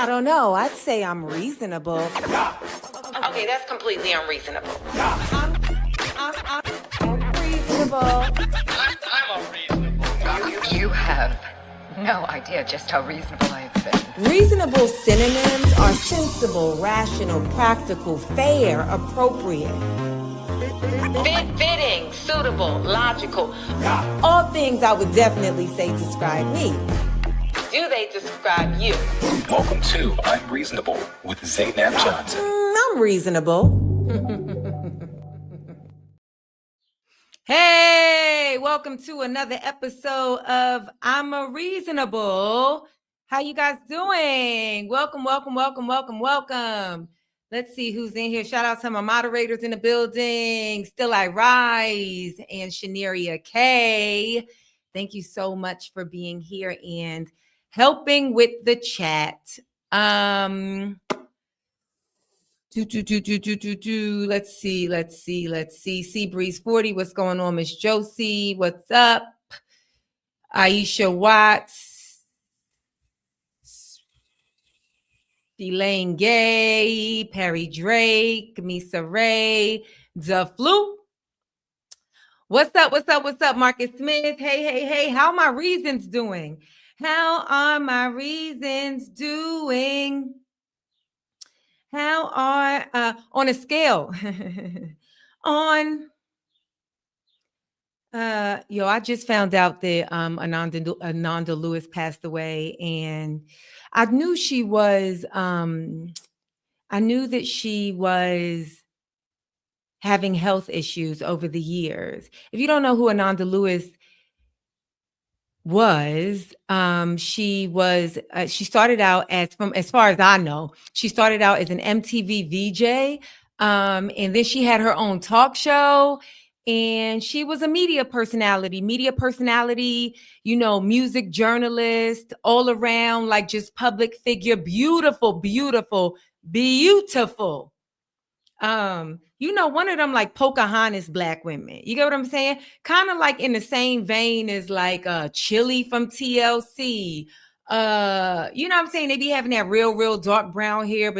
I don't know. I'd say I'm reasonable. Okay, that's completely unreasonable. I'm reasonable. I'm unreasonable. You have no idea just how reasonable I have been. Reasonable synonyms are sensible, rational, practical, fair, appropriate. Fitting, suitable, logical. All things I would definitely say describe me. Do they describe you? Welcome to I'm Reasonable with Zaynab Johnson. I'm reasonable. Hey, welcome to another episode of I'm a Reasonable. How you guys doing? Welcome. Let's see who's in here. Shout out to my moderators in the building. Still I Rise and Shaneria K. Thank you so much for being here and helping with the chat. Let's see. Seabreeze 40. What's going on, Miss Josie? What's up? Aisha Watts. Elaine Gay. Perry Drake. Misa Ray. The Flu. What's up, Marcus Smith? Hey. How are my reasons doing? How are my reasons doing? How are on a scale I just found out that Ananda Lewis passed away, and I knew that she was having health issues over the years. If you don't know who Ananda Lewis was, she started out as far as I know, she started out as an MTV VJ, and then she had her own talk show, and she was a media personality, music journalist, all around, like just public figure, beautiful. One of them like Pocahontas black women. You get what I'm saying? Kind of like in the same vein as like Chili from TLC. You know what I'm saying? They be having that real dark brown hair,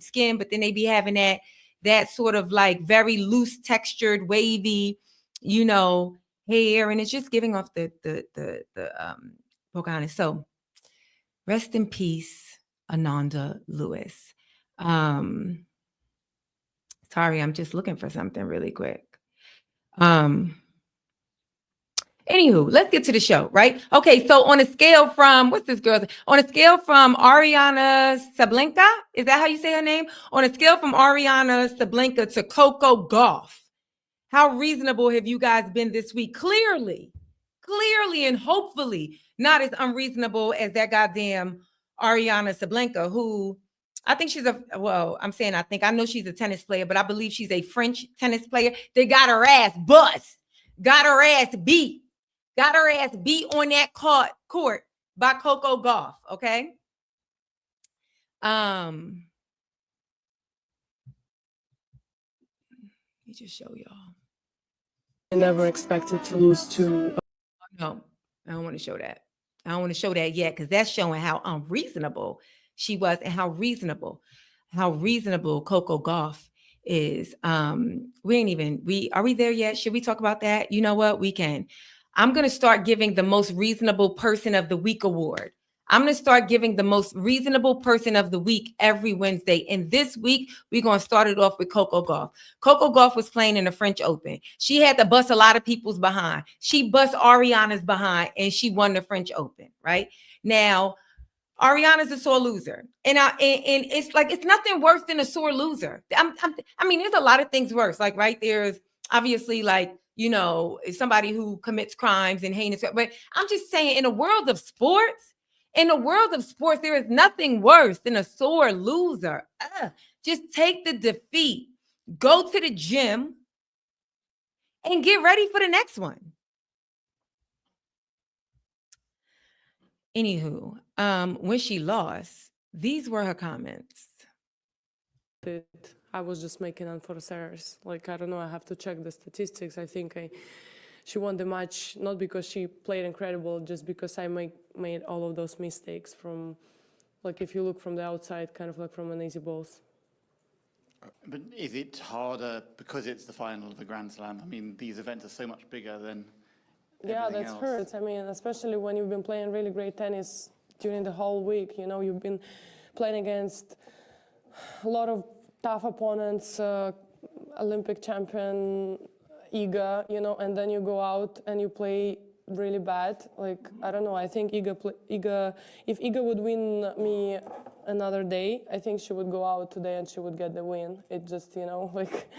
skin, but then they be having that sort of like very loose textured, wavy, hair, and it's just giving off the Pocahontas. So rest in peace, Ananda Lewis. Sorry, I'm just looking for something really quick. Anywho, let's get to the show, right? Okay, so on a scale from, what's this girl's? On a scale from Ariana Sablenka, is that how you say her name? On a scale from Ariana Sablenka to Coco Gauff, how reasonable have you guys been this week? Clearly, and hopefully not as unreasonable as that goddamn Ariana Sablenka, who I think I know she's a tennis player, but I believe she's a French tennis player. They got her ass bust, got her ass beat on that court by Coco Gauff, okay? Let me just show y'all. I never expected to lose to... No, I don't want to show that. I don't want to show that yet, because that's showing how unreasonable she was and how reasonable Coco Gauff is. Are we there yet? Should we talk about that? You know what? We can. I'm going to start giving the most reasonable person of the week award. I'm going to start giving the most reasonable person of the week every Wednesday. And this week, we're going to start it off with Coco Gauff. Coco Gauff was playing in the French Open. She had to bust a lot of people's behind. She bust Ariana's behind, and she won the French Open, right? Now, Ariana's a sore loser. And it's like, it's nothing worse than a sore loser. There's a lot of things worse. Like, right, there's obviously like, somebody who commits crimes and heinous, but I'm just saying in the world of sports, there is nothing worse than a sore loser. Just take the defeat, go to the gym, and get ready for the next one. Anywho, when she lost, these were her comments. I was just making unforced errors. Like, I don't know, I have to check the statistics. I think she won the match not because she played incredible, just because I made all of those mistakes from Like if you look from the outside, kind of like from an easy balls. But is it harder because it's the final of the Grand Slam? I mean, these events are so much bigger than Yeah, everything that else. hurts. I mean, especially when you've been playing really great tennis during the whole week. You know, you've been playing against a lot of tough opponents, Olympic champion Iga, you know, and then you go out and you play really bad. Like, I don't know, I think if Iga would win me another day, I think she would go out today and she would get the win. It just, you know, like,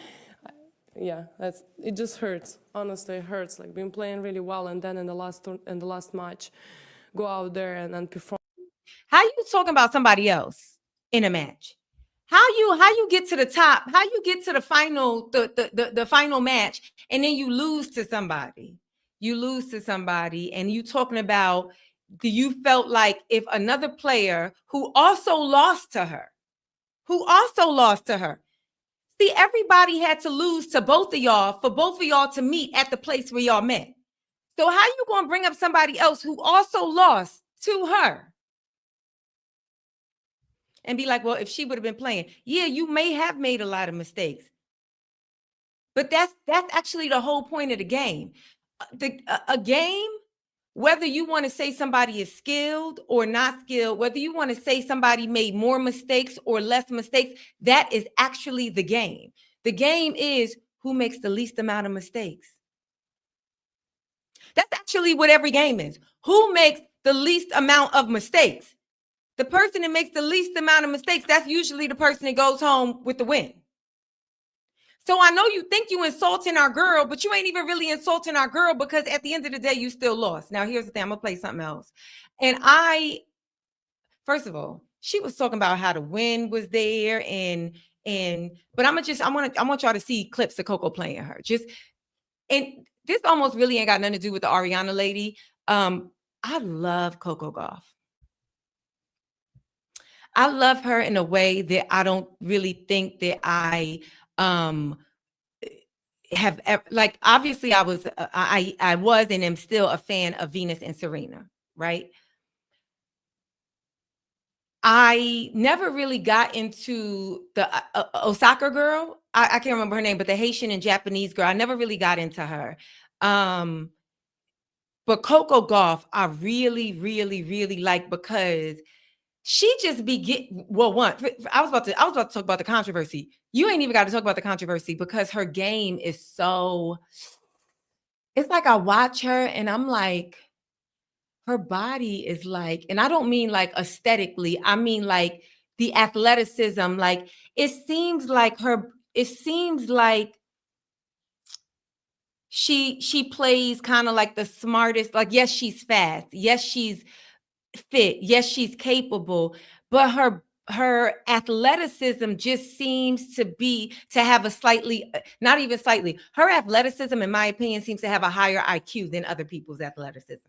yeah, it just hurts. Honestly, it hurts. Like, been playing really well, and then in the last match, go out there and perform. How you talking about somebody else in a match? How you get to the top? How you get to the final, the final match, and then you lose to somebody? You lose to somebody, and you talking about you felt like if another player who also lost to her, see, everybody had to lose to both of y'all for both of y'all to meet at the place where y'all met. So how you gonna bring up somebody else who also lost to her? And be like, well, if she would have been playing, yeah, you may have made a lot of mistakes. But that's actually the whole point of the game. A game, whether you want to say somebody is skilled or not skilled, whether you want to say somebody made more mistakes or less mistakes, that is actually the game. The game is who makes the least amount of mistakes. That's actually what every game is. Who makes the least amount of mistakes? The person that makes the least amount of mistakes, that's usually the person that goes home with the win. So I know you think you insulting our girl, but you ain't even really insulting our girl because at the end of the day, you still lost. Now, here's the thing. I'm going to play something else. And first of all, she was talking about how the win was there. But I want y'all to see clips of Coco playing her. And this almost really ain't got nothing to do with the Ariana lady. I love Coco Gauff. I love her in a way that I don't really think that I have ever, like, obviously I was and am still a fan of Venus and Serena, right? I never really got into the Osaka girl. I can't remember her name, but the Haitian and Japanese girl. I never really got into her. But Coco Gauff, I really, really, really like because she just be I was about to talk about the controversy. You ain't even got to talk about the controversy because her game is so, it's like I watch her and I'm like, her body is like, and I don't mean like aesthetically, I mean like the athleticism. Like it seems like she plays kind of like the smartest. Like, yes, she's fast. Yes, she's fit. Yes, she's capable, but her athleticism just seems to have a slightly, not even slightly, her athleticism, in my opinion, seems to have a higher IQ than other people's athleticism.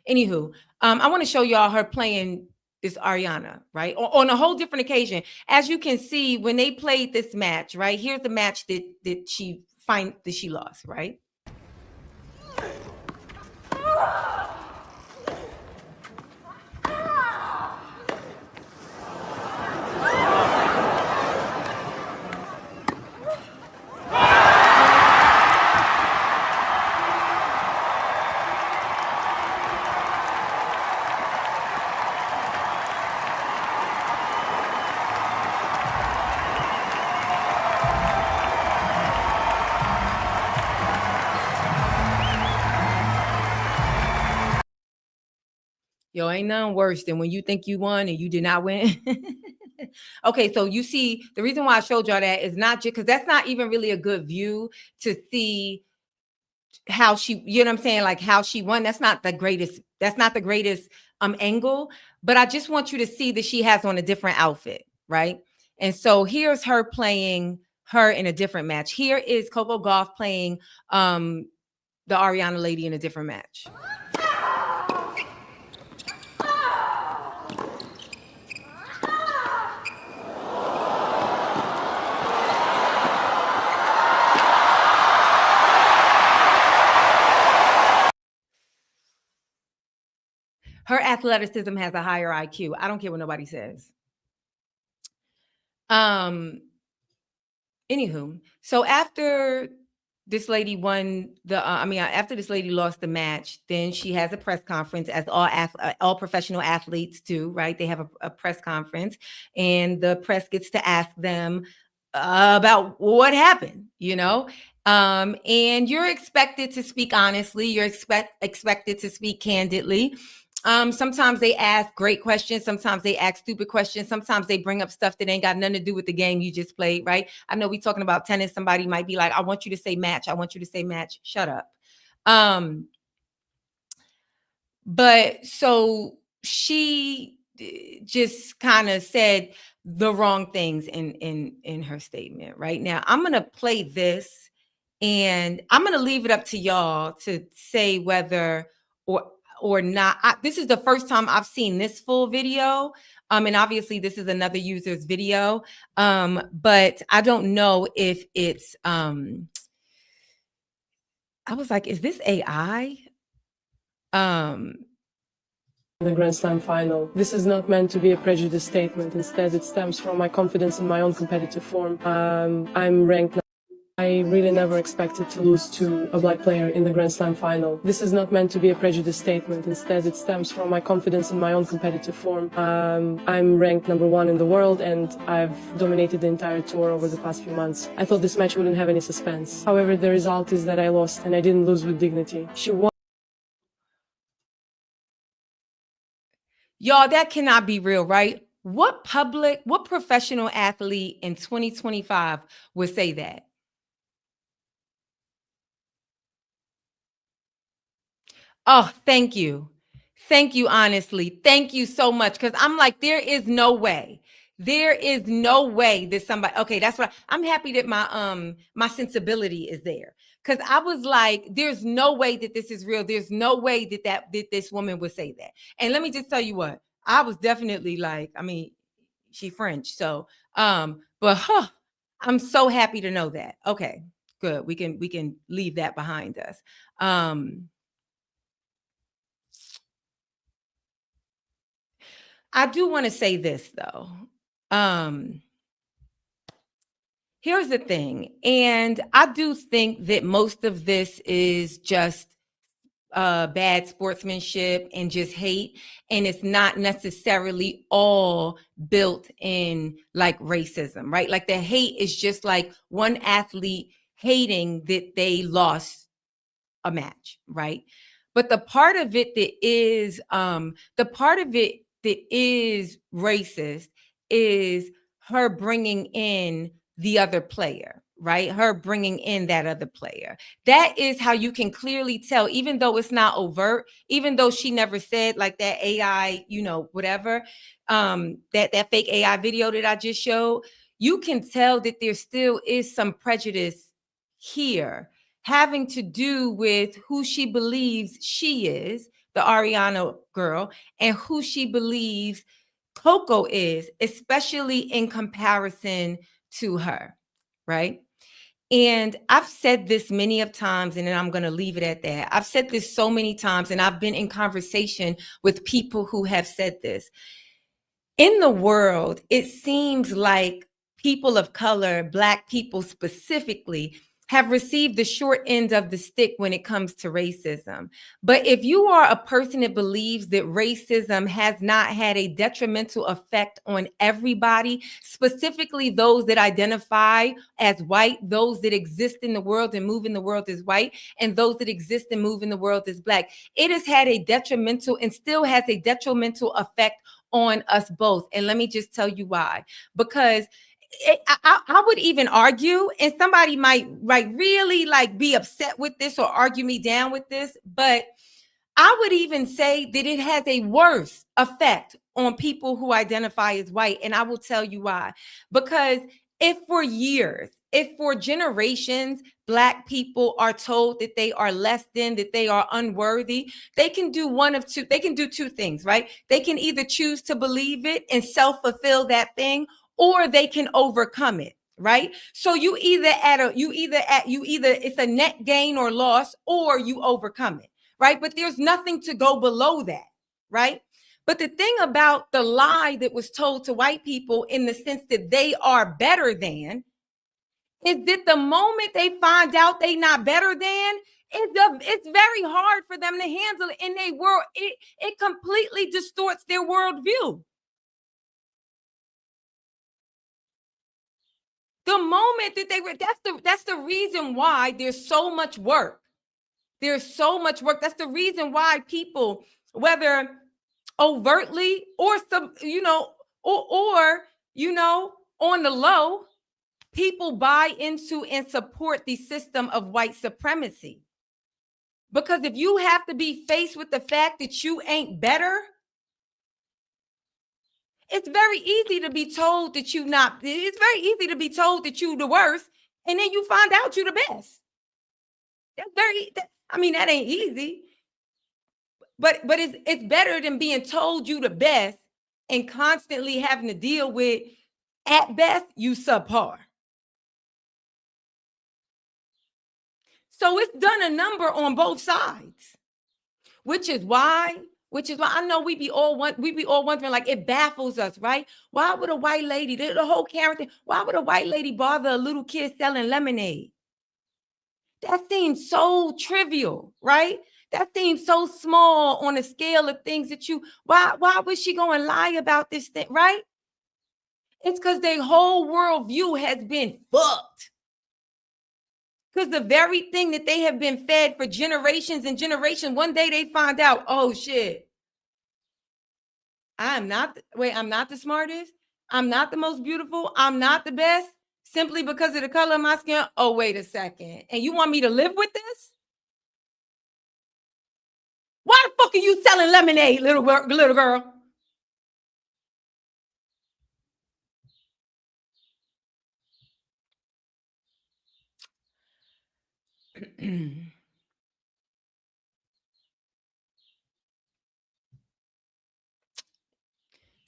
Anywho, I want to show y'all her playing this Ariana, right? On a whole different occasion. As you can see, when they played this match, right? Here's the match that she lost, right? Yo, ain't nothing worse than when you think you won and you did not win. Okay, so you see, the reason why I showed y'all that is not just because that's not even really a good view to see how she, you know what I'm saying, like how she won. That's not the greatest angle, but I just want you to see that she has on a different outfit, right? And so here's her playing her in a different match. Here is Coco Gauff playing the Ariana lady in a different match. Her athleticism has a higher IQ. I don't care what nobody says. Anywho, so after this lady won after this lady lost the match, then she has a press conference, as all professional athletes do, right? They have a press conference, and the press gets to ask them about what happened, and you're expected to speak honestly. You're expected to speak candidly. Sometimes they ask great questions. Sometimes they ask stupid questions. Sometimes they bring up stuff that ain't got nothing to do with the game you just played, right? I know we talking about tennis. Somebody might be like, I want you to say match. I want you to say match. Shut up. But so she just kind of said the wrong things in her statement. Right now, I'm going to play this, and I'm going to leave it up to y'all to say whether or not. This is the first time I've seen this full video. And obviously this is another user's video. But I don't know if it's, I was like, is this AI? The Grand Slam final. This is not meant to be a prejudice statement. Instead, it stems from my confidence in my own competitive form. I'm ranked. I really never expected to lose to a black player in the Grand Slam final. This is not meant to be a prejudice statement. Instead, it stems from my confidence in my own competitive form. I'm ranked #1 in the world, and I've dominated the entire tour over the past few months. I thought this match wouldn't have any suspense. However, the result is that I lost, and I didn't lose with dignity. She won. Y'all, that cannot be real, right? What professional athlete in 2025 would say that? Oh, thank you. Thank you, honestly. Thank you so much. Because I'm like, there is no way. There is no way that somebody, okay, that's what I'm happy that my sensibility is there. Because I was like, there's no way that this is real. There's no way that this woman would say that. And let me just tell you what, I was definitely like, she French. So, but I'm so happy to know that. Okay, good. We can leave that behind us. I do want to say this though. Here's the thing, and I do think that most of this is just bad sportsmanship and just hate, and it's not necessarily all built in like racism, right? Like the hate is just like one athlete hating that they lost a match, right? But the part of it that is racist is her bringing in the other player, right? Her bringing in that other player. That is how you can clearly tell, even though it's not overt, even though she never said like that AI, whatever, that fake AI video that I just showed, you can tell that there still is some prejudice here having to do with who she believes she is, the Ariana girl, and who she believes Coco is, especially in comparison to her, right? And I've said this many of times, and then I'm going to leave it at that. I've said this so many times, and I've been in conversation with people who have said this. In the world, it seems like people of color, Black people specifically, have received the short end of the stick when it comes to racism. But if you are a person that believes that racism has not had a detrimental effect on everybody, specifically those that identify as white, those that exist in the world and move in the world as white, and those that exist and move in the world as Black, it has had a detrimental and still has a detrimental effect on us both. And let me just tell you why. Because I would even argue, and somebody might really be upset with this or argue me down with this, but I would even say that it has a worse effect on people who identify as white. And I will tell you why. Because if for generations, Black people are told that they are less than, that they are unworthy, they can do two things, right? They can either choose to believe it and self-fulfill that thing, or they can overcome it, right? So you either it's a net gain or loss, or you overcome it, right? But there's nothing to go below that, right? But the thing about the lie that was told to white people in the sense that they are better than is that the moment they find out they not better than, it's very hard for them to handle it in their world. It completely distorts their worldview. The moment that they were, that's the reason why there's so much work. There's so much work. That's the reason why people, whether overtly or some, or on the low, people buy into and support the system of white supremacy. Because if you have to be faced with the fact that you ain't better, it's very easy to be told that you not, it's very easy to be told that you the worst, and then you find out you the best. That ain't easy. But it's better than being told you the best and constantly having to deal with, at best, you subpar. So it's done a number on both sides, which is why I know we be all wondering, like, it baffles us, right? Why would a white lady, the whole character, why would a white lady bother a little kid selling lemonade? That seems so trivial, right? That seems so small on a scale of things that why would she go and lie about this thing, right? It's because their whole worldview has been fucked. Because the very thing that they have been fed for generations and generations, one day they find out, oh shit, I'm not the smartest. I'm not the most beautiful. I'm not the best simply because of the color of my skin. Oh, wait a second. And you want me to live with this? Why the fuck are you selling lemonade, little girl?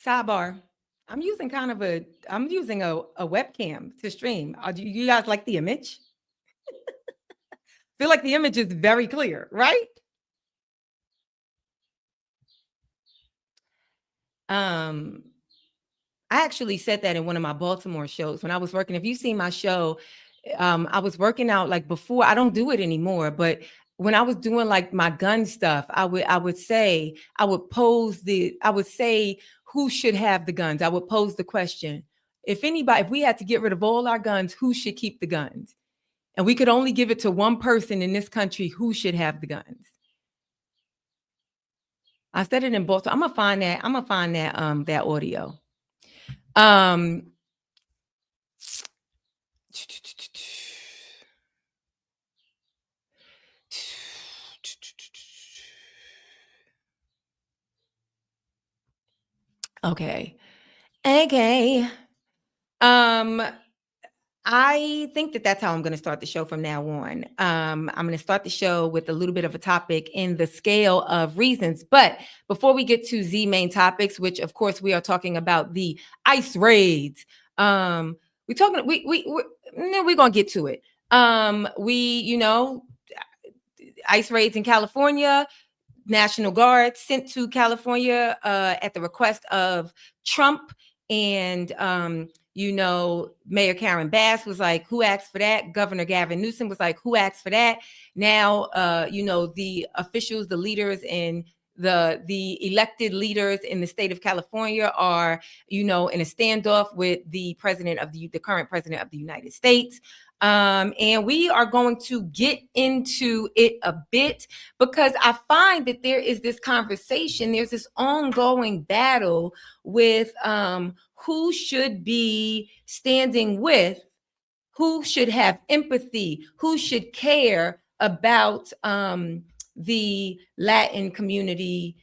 Sidebar. I'm using a webcam to stream. Do you guys like the image? Feel like the image is very clear, right? I actually said that in one of my Baltimore shows when I was working. If you've seen my show, I was working out like before. I don't do it anymore, but when I was doing like my gun stuff, I would say who should have the guns. I would pose the question: if we had to get rid of all our guns, who should keep the guns? And we could only give it to one person in this country, who should have the guns? I said it in Baltimore. I'm gonna find that audio. Okay. I think that's how I'm going to start the show from now on. I'm going to start the show with a little bit of a topic in the scale of reasons. But before we get to the main topics, which of course we are talking about the ICE raids, we're going to get to it. ICE raids in California, National Guard sent to California at the request of Trump, and Mayor Karen Bass was like, who asked for that? Governor Gavin Newsom was like, who asked for that? Now, the officials, the leaders, and the elected leaders in the state of California are, in a standoff with the current president of the United States. And we are going to get into it a bit because I find that there is this conversation, there's this ongoing battle with who should be standing with, who should have empathy, who should care about the Latin community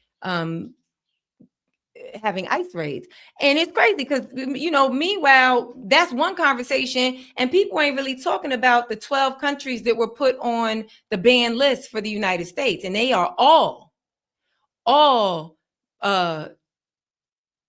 having ICE raids. And it's crazy because, meanwhile, that's one conversation, and people ain't really talking about the 12 countries that were put on the ban list for the United States. And they are all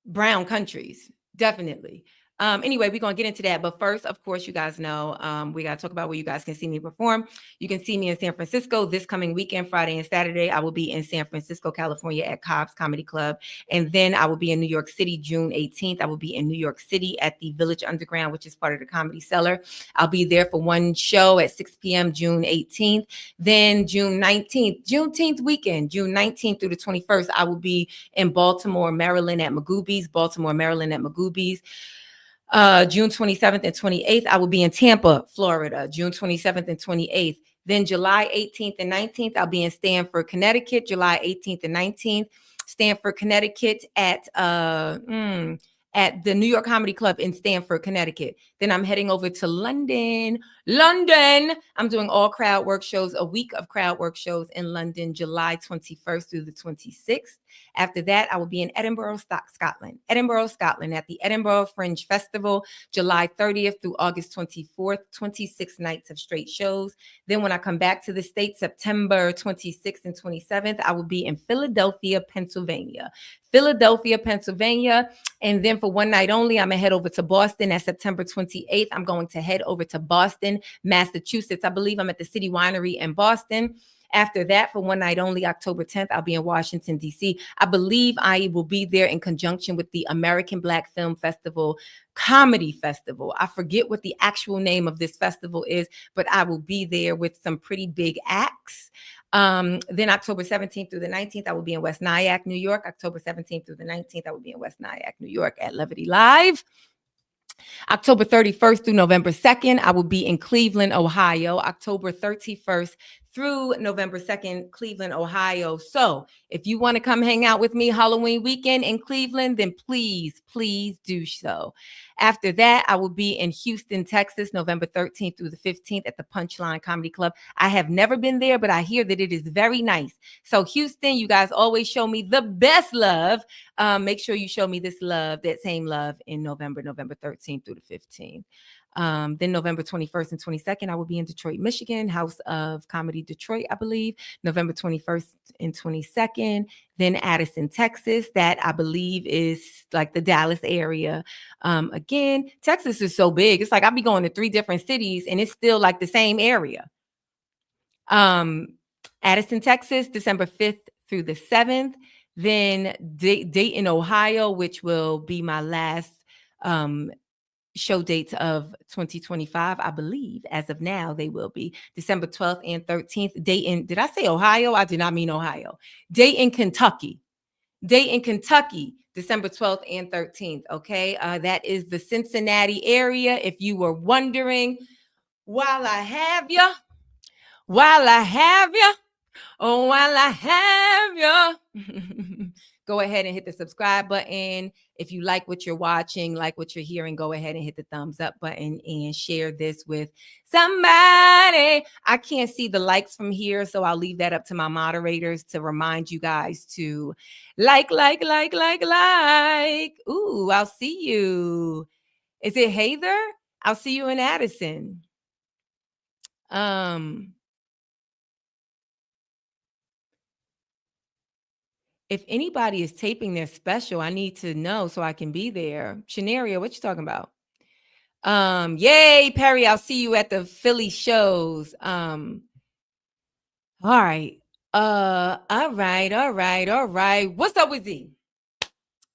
brown countries, definitely. Anyway, we're going to get into that. But first, of course, you guys know we got to talk about where you guys can see me perform. You can see me in San Francisco this coming weekend, Friday and Saturday. I will be in San Francisco, California at Cobb's Comedy Club. And then I will be in New York City, June 18th. I will be in New York City at the Village Underground, which is part of the Comedy Cellar. I'll be there for one show at 6 p.m. June 18th. Then June 19th, Juneteenth weekend, June 19th through the 21st, I will be in Baltimore, Maryland at Magooby's, June 27th and 28th, I will be in Tampa, Florida, June 27th and 28th. Then July 18th and 19th, I'll be in Stamford, Connecticut, July 18th and 19th. Stamford, Connecticut at the New York Comedy Club in Stamford, Connecticut. Then I'm heading over to London. I'm doing all crowd work shows, a week of crowd work shows in London, July 21st through the 26th. After that, I will be in Edinburgh, Scotland at the Edinburgh Fringe Festival, July 30th through August 24th, 26 nights of straight shows. Then when I come back to the States, September 26th and 27th, I will be in Philadelphia, Pennsylvania. And then for one night only, I'm going to head over to Boston at September 28th. I'm going to head over to Boston, Massachusetts. I believe I'm at the City Winery in Boston. After that, for one night only, October 10th, I'll be in Washington, D.C. I believe I will be there in conjunction with the American Black Film Festival Comedy Festival. I forget what the actual name of this festival is, but I will be there with some pretty big acts. Then October 17th through the 19th, I will be in West Nyack, New York. October 17th through the 19th, I will be in West Nyack, New York at Levity Live. October 31st through November 2nd, I will be in Cleveland, Ohio. October 31st through November 2nd, Cleveland, Ohio. So if you want to come hang out with me Halloween weekend in Cleveland, then please do so. After that, I will be in Houston, Texas, November 13th through the 15th at the Punchline Comedy Club. I have never been there, but I hear that it is very nice. So Houston, you guys always show me the best love. Make sure you show me this love, that same love in November 13th through the 15th. Then November 21st and 22nd, I will be in Detroit, Michigan, House of Comedy Detroit, I believe, November 21st and 22nd. Then Addison, Texas, that I believe is like the Dallas area. Again, Texas is so big. It's like I'll be going to 3 different cities and it's still like the same area. Addison, Texas, December 5th through the 7th. Then Dayton, Ohio, which will be my last show dates of 2025, I believe. As of now, they will be December 12th and 13th. Dayton, did I say Ohio? I did not mean Ohio. Dayton, Kentucky, December 12th and 13th. Okay, that is the Cincinnati area. If you were wondering, while I have you, go ahead and hit the subscribe button. If you like what you're watching, like what you're hearing, go ahead and hit the thumbs up button and share this with somebody. I can't see the likes from here, so I'll leave that up to my moderators to remind you guys to like. Ooh, I'll see you. Is it Heather? I'll see you in Addison. If anybody is taping their special, I need to know so I can be there. Shanaria, what you talking about? Yay, Perry, I'll see you at the Philly shows. All right. All right. What's up with Z?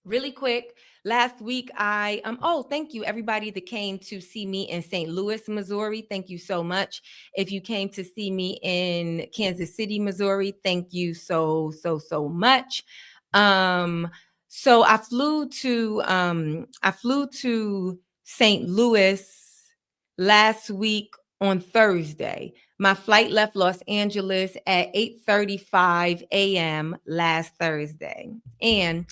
Really quick. Last week, thank you, everybody that came to see me in St. Louis, Missouri. Thank you so much. If you came to see me in Kansas City, Missouri, thank you so much. So I flew to St. Louis last week on Thursday. My flight left Los Angeles at 8:35 a.m. last Thursday. And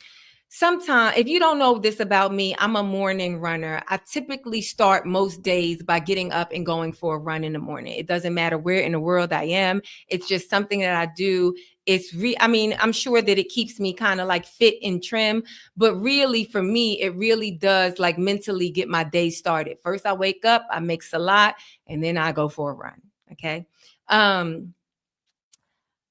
sometimes, if you don't know this about me, I'm a morning runner. I typically start most days by getting up and going for a run in the morning. It doesn't matter where in the world I am. It's just something that I do. I'm sure that it keeps me kind of like fit and trim, but really for me, it really does like mentally get my day started. First, I wake up, I make salat, and then I go for a run. Okay.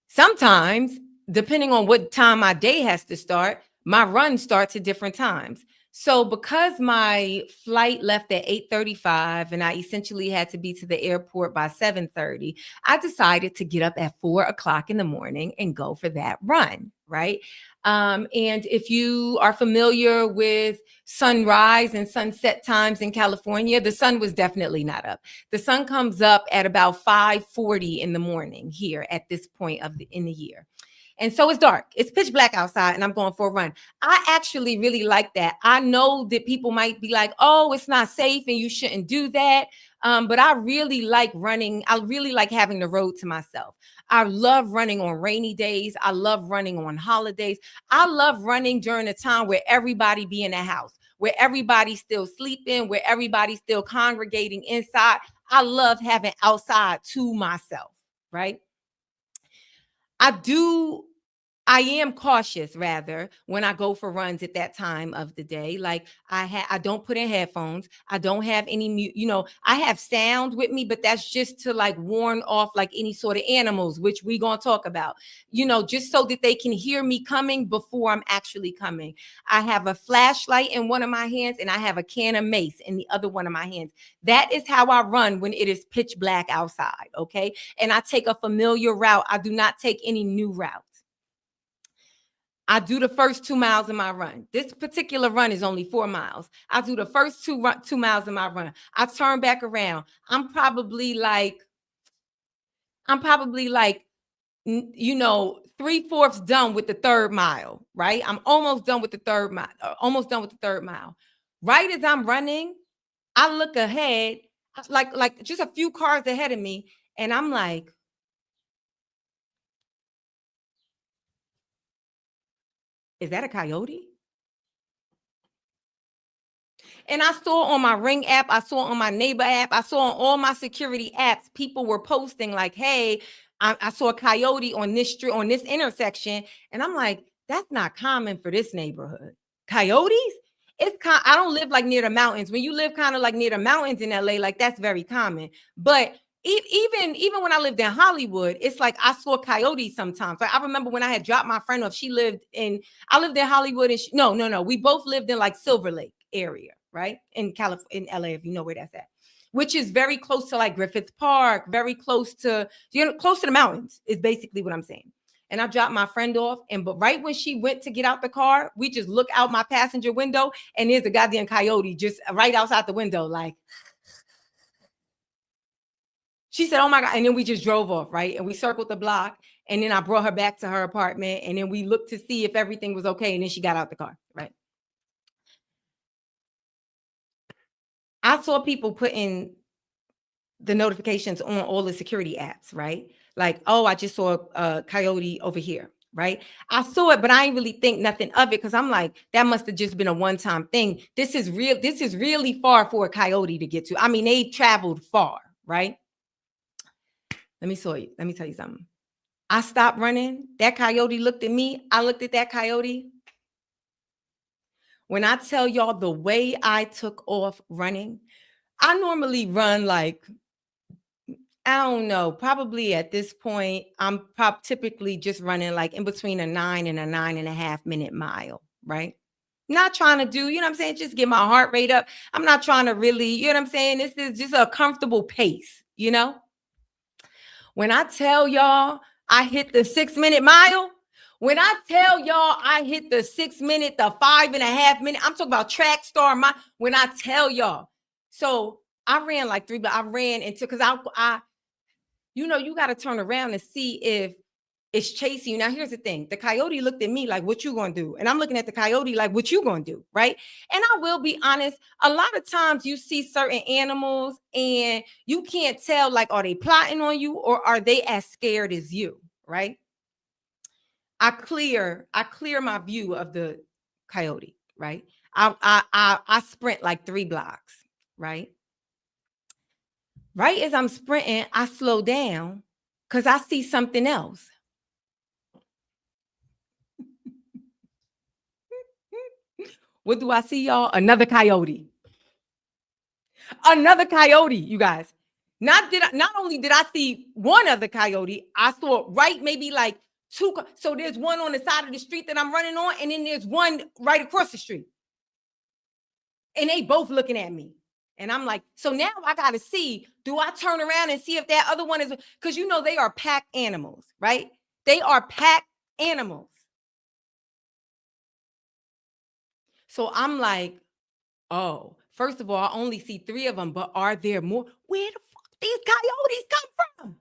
Sometimes, depending on what time my day has to start, my run starts at different times. So because my flight left at 8:35 and I essentially had to be to the airport by 7:30, I decided to get up at 4 o'clock in the morning and go for that run, right? And if you are familiar with sunrise and sunset times in California, the sun was definitely not up. The sun comes up at about 5:40 in the morning here at this point in the year. And so it's dark. It's pitch black outside and I'm going for a run. I actually really like that. I know that people might be like, oh, it's not safe and you shouldn't do that. But I really like running. I really like having the road to myself. I love running on rainy days. I love running on holidays. I love running during a time where everybody be in the house, where everybody's still sleeping, where everybody's still congregating inside. I love having outside to myself, right? I am cautious rather when I go for runs at that time of the day. Like I don't put in headphones. I don't have any I have sound with me, but that's just to like warn off like any sort of animals, which we're going to talk about, just so that they can hear me coming before I'm actually coming. I have a flashlight in one of my hands and I have a can of mace in the other one of my hands. That is how I run when it is pitch black outside. Okay. And I take a familiar route. I do not take any new routes. I do the first 2 miles of my run. This particular run is only 4 miles. I do the first 2 miles of my run. I turn back around. I'm probably like, 3/4 done with the 3rd mile, right? I'm almost done with the 3rd mile. Right as I'm running, I look ahead, like just a few cars ahead of me, and I'm like, is that a coyote? And I saw on my Ring app, I saw on my Neighbor app, I saw on all my security apps, people were posting like, hey, I saw a coyote on this street, on this intersection. And I'm like, that's not common for this neighborhood. Coyotes? I don't live like near the mountains. When you live kind of like near the mountains in LA, like that's very common. But even when I lived in Hollywood, it's like I saw coyotes sometimes. Like I remember when I had dropped my friend off, I lived in Hollywood and no. We both lived in like Silver Lake area, right? In California, in LA, if you know where that's at, which is very close to like Griffith Park, very close to, close to the mountains is basically what I'm saying. And I dropped my friend off. But right when she went to get out the car, we just look out my passenger window and there's a goddamn coyote just right outside the window. Like, she said, oh my God. And then we just drove off, right? And we circled the block. And then I brought her back to her apartment. And then we looked to see if everything was okay. And then she got out the car, right? I saw people putting the notifications on all the security apps, right? Like, oh, I just saw a coyote over here, right? I saw it, but I didn't really think nothing of it because I'm like, that must have just been a one-time thing. This is real. This is really far for a coyote to get to. I mean, they traveled far, right? Let me tell you something. I stopped running. That coyote looked at me. I looked at that coyote. When I tell y'all the way I took off running, I normally run like, I don't know, probably at this point, I'm typically just running like in between a 9 and a 9.5 minute mile, right? Not trying to do, what I'm saying? Just get my heart rate up. I'm not trying to really, you know what I'm saying? This is just a comfortable pace, When I tell y'all I hit the 6 minute mile, when I tell y'all I hit the 6 minute, the 5.5 minute, I'm talking about track star. When I tell y'all, so I ran like 3, but I ran into, because you got to turn around and see if it's chasing you. Now, here's the thing. The coyote looked at me like, what you going to do? And I'm looking at the coyote like, what you going to do? Right. And I will be honest. A lot of times you see certain animals and you can't tell, like, are they plotting on you or are they as scared as you? Right. I clear my view of the coyote. Right. I sprint like 3 blocks. Right. Right as I'm sprinting, I slow down because I see something else. What do I see, y'all? Another coyote. Another coyote, you guys. Not only did I see one other coyote, I saw maybe like 2. So there's one on the side of the street that I'm running on, and then there's one right across the street. And they both looking at me. And I'm like, so now I got to see, do I turn around and see if that other one is, because you know they are pack animals, right? They are pack animals. So I'm like, oh, first of all, I only see 3 of them, but are there more? Where the fuck these coyotes come from?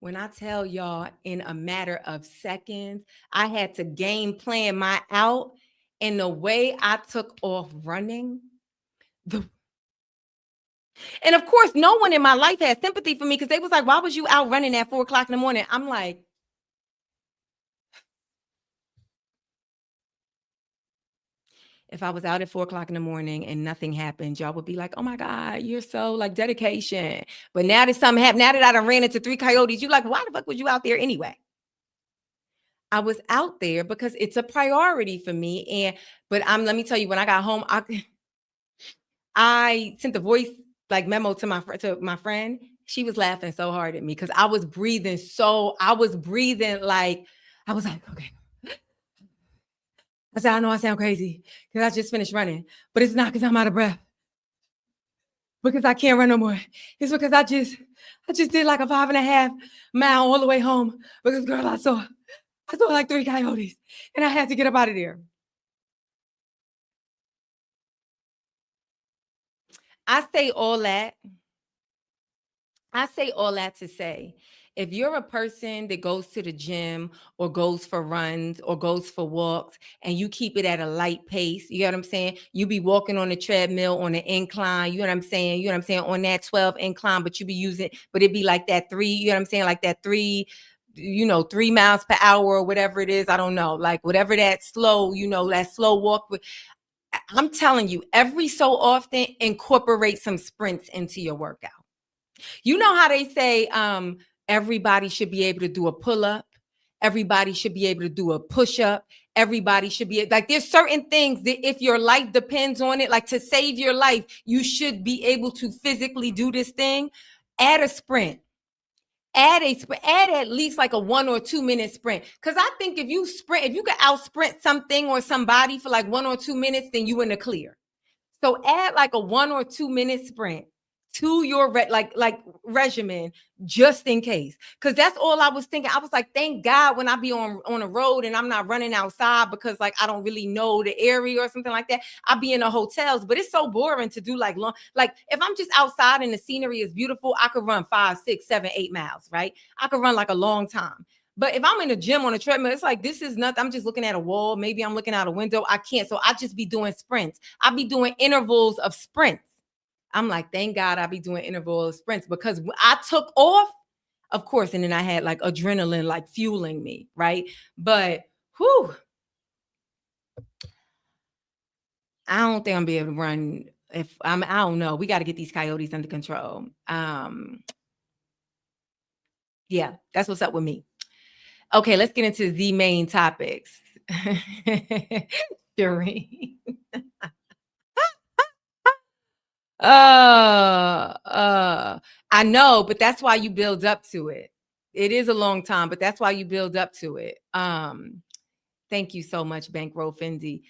When I tell y'all in a matter of seconds, I had to game plan my out. And the way I took off running, and of course, no one in my life had sympathy for me because they was like, why was you out running at 4 o'clock in the morning? I'm like, if I was out at 4 o'clock in the morning and nothing happened, y'all would be like, oh my God, you're so like dedication. But now that something happened, now that I done ran into 3 coyotes, you're like, why the fuck was you out there anyway? I was out there because it's a priority for me. But let me tell you, when I got home, I sent the voice like memo to my friend. She was laughing so hard at me because I was breathing like, I was like, okay. I said, I know I sound crazy because I just finished running, but it's not because I'm out of breath. Because I can't run no more. It's because I just did like a 5.5 mile all the way home because girl, I saw like 3 coyotes and I had to get up out of there. I say all that to say, if you're a person that goes to the gym or goes for runs or goes for walks and you keep it at a light pace, you know what I'm saying? You be walking on the treadmill on an incline, you know what I'm saying? You know what I'm saying? On that 12 incline, but it'd be like that 3, you know what I'm saying? Like that 3, 3 miles per hour or whatever it is. I don't know, like whatever that slow, that slow walk. I'm telling you, every so often incorporate some sprints into your workout. You know how they say everybody should be able to do a pull-up. Everybody should be able to do a push-up. Everybody should be like, there's certain things that if your life depends on it, like to save your life, you should be able to physically do this thing. Add a sprint. Add at least like a 1 or 2 minute sprint. Because I think if you could out sprint something or somebody for like 1 or 2 minutes, then you in the clear. So add like a 1 or 2 minute sprint to your regimen just in case. Because that's all I was thinking. I was like, thank God when I be on a road and I'm not running outside because like I don't really know the area or something like that. I be in the hotels, but it's so boring to do like long. Like if I'm just outside and the scenery is beautiful, I could run 5, 6, 7, 8 miles, right? I could run like a long time. But if I'm in the gym on a treadmill, it's like, this is nothing. I'm just looking at a wall. Maybe I'm looking out a window. I can't. So I just be doing sprints. I be doing intervals of sprints. I'm like, thank God I be doing interval sprints because I took off, of course, and then I had like adrenaline like fueling me, right? But whew, I don't think I'm gonna be able to run I don't know. We got to get these coyotes under control. Yeah, that's what's up with me. Okay, let's get into the main topics. Doreen. I know, but that's why you build up to it. It is a long time, but that's why you build up to it. Thank you so much, Bankroll Fendi.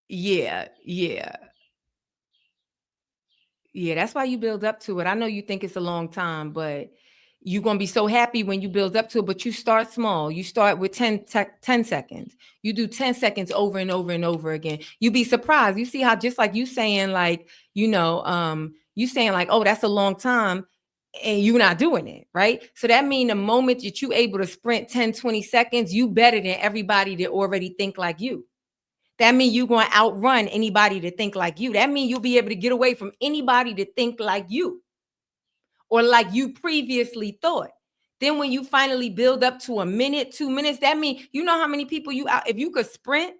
Yeah, that's why you build up to it. I know you think it's a long time, but you're going to be so happy when you build up to it, but you start small. You start with 10 seconds. You do 10 seconds over and over and over again. You'd be surprised. You see how just like you saying like, you saying like, oh, that's a long time and you're not doing it, right? So that means the moment that you able to sprint 10, 20 seconds, you better than everybody that already think like you. That means you're going to outrun anybody to think like you. That means you'll be able to get away from anybody to think like you or like you previously thought. Then when you finally build up to a minute, 2 minutes, that means you know how many people if you could sprint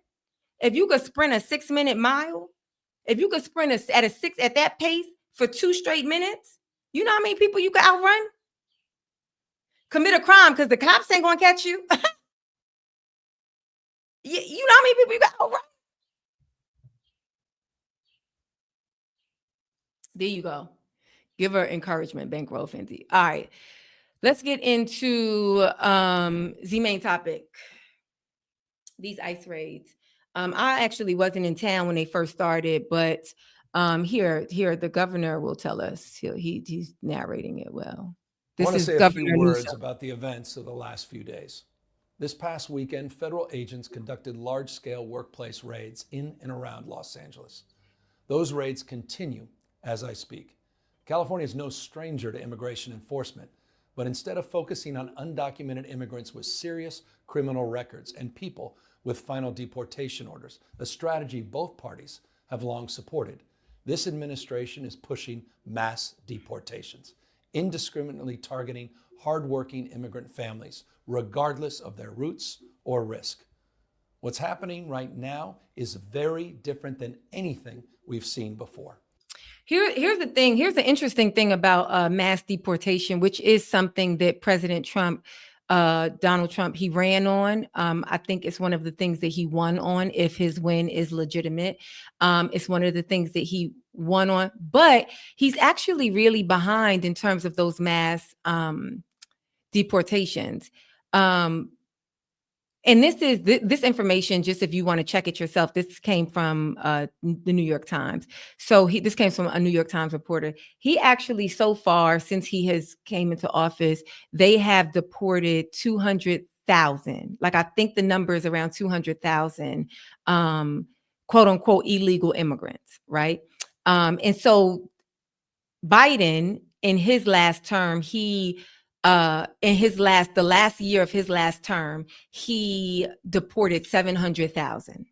a 6-minute mile, if you could sprint at that pace for 2 straight minutes, you know how many people you could outrun? Commit a crime because the cops ain't going to catch you. You know how many people you got outrun? There you go. Give her encouragement, Bankroll Fendi. All right. Let's get into the main topic. These ICE raids. I actually wasn't in town when they first started, but here the governor will tell us. He's narrating it well. I This want to is say a Governor few words Newsom. about the events of the last few days. This past weekend, federal agents conducted large-scale workplace raids in and around Los Angeles. Those raids continue as I speak. California is no stranger to immigration enforcement, but instead of focusing on undocumented immigrants with serious criminal records and people with final deportation orders, a strategy both parties have long supported, this administration is pushing mass deportations, indiscriminately targeting hardworking immigrant families, regardless of their roots or risk. What's happening right now is very different than anything we've seen before. Here's the thing. Here's the interesting thing about mass deportation, which is something that President Trump, Donald Trump, he ran on. I think it's one of the things that he won on, if his win is legitimate. It's one of the things that he won on, but he's actually really behind in terms of those mass deportations. And this information, just if you want to check it yourself, this came from the New York Times. So this came from a New York Times reporter. He actually, so far, since he has came into office, they have deported 200,000. Like, I think the number is around 200,000, quote unquote, illegal immigrants, right? And so Biden, in his last term, the last year of his last term, he deported 700,000.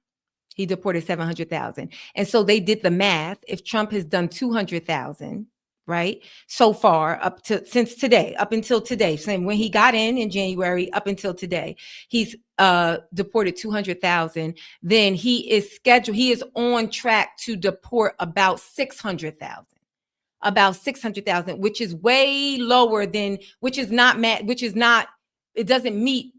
He deported 700,000. And so they did the math. If Trump has done 200,000, right, so far, since today, up until today, saying when he got in January, up until today, he's deported 200,000. Then he is on track to deport about 600,000. About 600,000, which is way lower than, it doesn't meet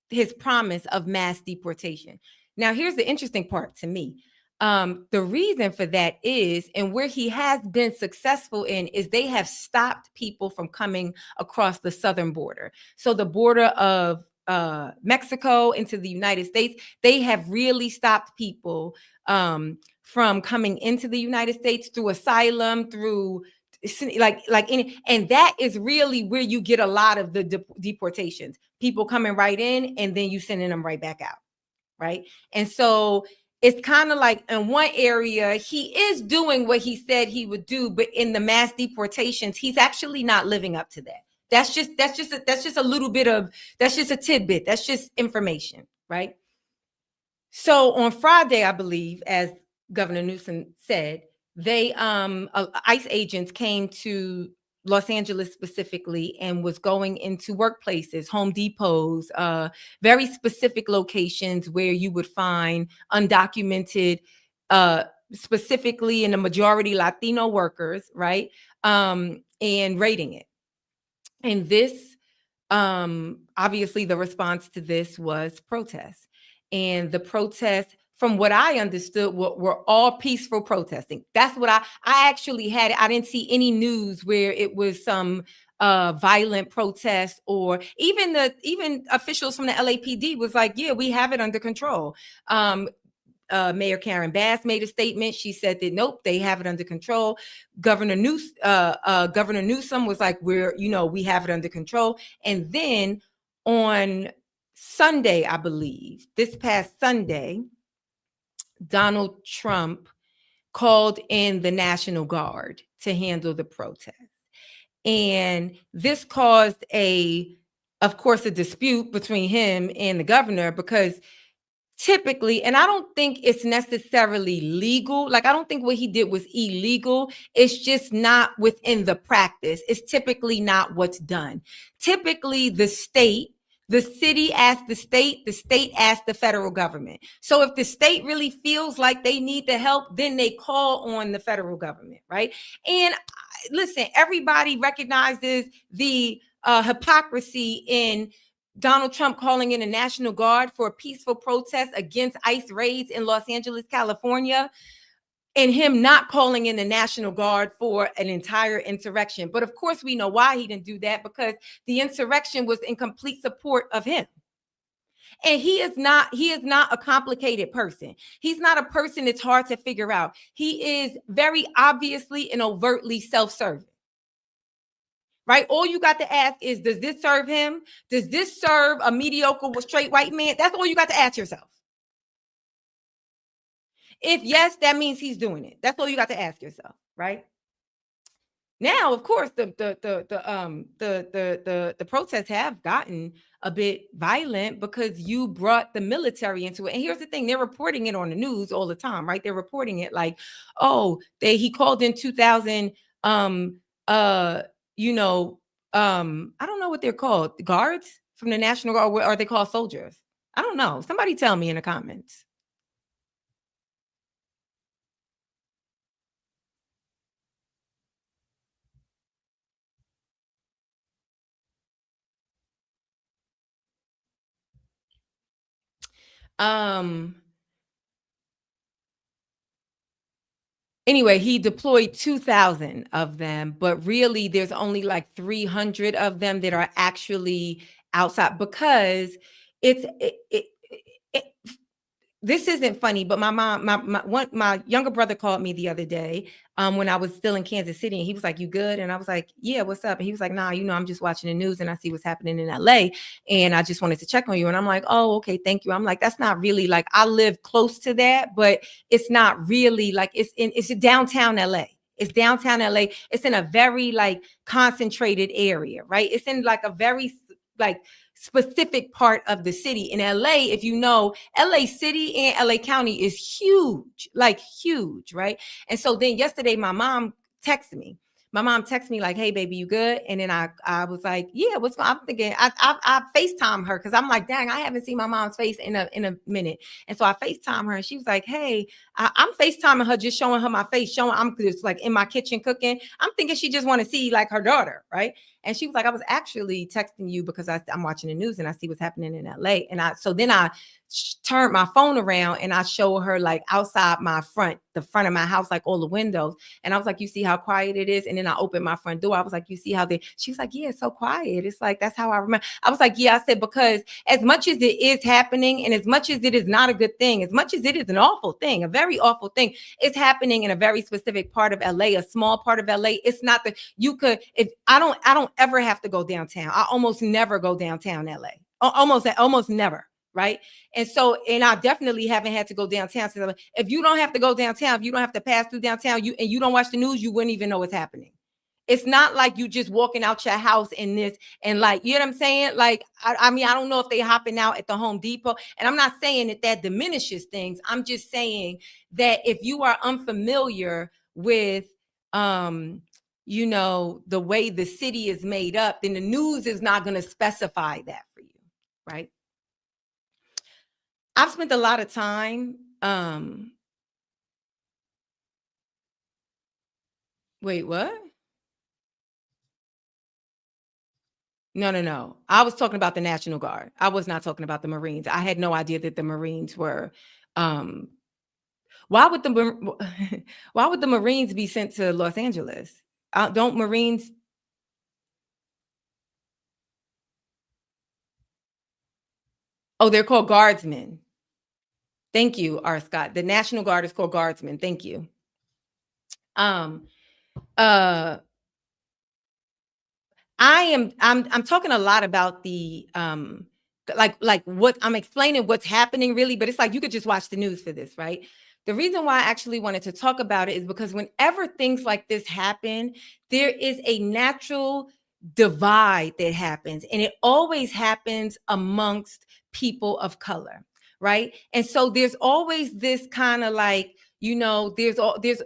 his promise of mass deportation. Now, here's the interesting part to me. The reason for that is, and where he has been successful in, is they have stopped people from coming across the southern border. So the border of Mexico into the United States, they have really stopped people from coming into the United States through asylum, through and that is really where you get a lot of the deportations. People coming right in, and then you sending them right back out, right? And so it's kind of like, in one area, he is doing what he said he would do, but in the mass deportations, he's actually not living up to that. That's just a little bit of, that's just a tidbit. That's just information, right? So on Friday, I believe, as Governor Newsom said, they ICE agents came to Los Angeles specifically and was going into workplaces, Home Depots, very specific locations where you would find undocumented, specifically in the majority Latino workers, right? And raiding it. And this, obviously, the response to this was protests. And the protests, from what I understood, were all peaceful protesting. That's what I actually had. I didn't see any news where it was some violent protest, or even officials from the LAPD was like, yeah, we have it under control. Mayor Karen Bass made a statement. She said that, nope, they have it under control. Governor Newsom was like, we have it under control. And then on Sunday, I believe, this past Sunday, Donald Trump called in the National Guard to handle the protest. And this caused of course, a dispute between him and the governor, because typically, and I don't think it's necessarily legal. Like, I don't think what he did was illegal. It's just not within the practice. It's typically not what's done. Typically, the city asks the state asks the federal government. So if the state really feels like they need the help, then they call on the federal government, right? And listen, everybody recognizes the hypocrisy in Donald Trump calling in the National Guard for a peaceful protest against ICE raids in Los Angeles, California, and him not calling in the National Guard for an entire insurrection. But of course, we know why he didn't do that, because the insurrection was in complete support of him. And he is not a complicated person. He's not a person that's hard to figure out. He is very obviously and overtly self-serving. Right? All you got to ask is, does this serve him? Does this serve a mediocre straight white man? That's all you got to ask yourself. If yes, that means he's doing it. That's all you got to ask yourself, right? Now, of course, the protests have gotten a bit violent because you brought the military into it. And here's the thing: they're reporting it on the news all the time, right? They're reporting it like, oh, he called in 2,000 I don't know what they're called, guards from the National Guard, or are they called soldiers? I don't know. Somebody tell me in the comments. Anyway, he deployed 2,000 of them, but really there's only like 300 of them that are actually outside, because this isn't funny, but my mom, my younger brother called me the other day when I was still in Kansas City, and he was like, "You good?" And I was like, "Yeah, what's up?" And he was like, "Nah, I'm just watching the news and I see what's happening in LA, and I just wanted to check on you." And I'm like, "Oh, okay, thank you." I'm like, "That's not really like, I live close to that, but it's not really like it's downtown LA." It's downtown LA. It's in a very like concentrated area, right? It's in like a very like specific part of the city. In LA, if you know, LA City and LA County is huge, like huge, right? And so then yesterday, my mom texted me. My mom texted me like, "Hey, baby, you good?" And then I was like, "Yeah, what's going on?" I'm thinking, I FaceTime her because I'm like, dang, I haven't seen my mom's face in a minute. And so I FaceTime her and she was like, "Hey," I'm FaceTiming her, just showing her my face, showing I'm just like in my kitchen cooking. I'm thinking she just want to see like her daughter, right? And she was like, "I was actually texting you because I'm watching the news and I see what's happening in LA." And so then I turned my phone around and I showed her like outside the front of my house, like all the windows. And I was like, "You see how quiet it is?" And then I opened my front door. I was like, "You see how she was like, "Yeah, it's so quiet." It's like, that's how I remember. I was like, "Yeah," I said, because as much as it is happening and as much as it is not a good thing, as much as it is an awful thing, a very awful thing, it's happening in a very specific part of LA, a small part of LA. It's not that you could, if I don't ever have to go downtown. I almost never go downtown LA. Almost never. Right. And so, and I definitely haven't had to go downtown. So if you don't have to go downtown, if you don't have to pass through downtown, you don't watch the news, you wouldn't even know what's happening. It's not like you just walking out your house in this and like, you know what I'm saying? Like, I mean, I don't know if they hopping out at the Home Depot, and I'm not saying that diminishes things. I'm just saying that if you are unfamiliar with, the way the city is made up, then the news is not going to specify that for you. Right. I've spent a lot of time. Wait, what? No. I was talking about the National Guard. I was not talking about the Marines. I had no idea that the Marines were. Why would why would the Marines be sent to Los Angeles? Don't Marines? Oh, they're called guardsmen. Thank you, R. Scott. The National Guard is called guardsmen. Thank you. I'm talking a lot about the like what I'm explaining what's happening really, but it's like you could just watch the news for this, right? The reason why I actually wanted to talk about it is because whenever things like this happen, there is a natural divide that happens, and it always happens amongst people of color, right? And so there's always this kind of like, there's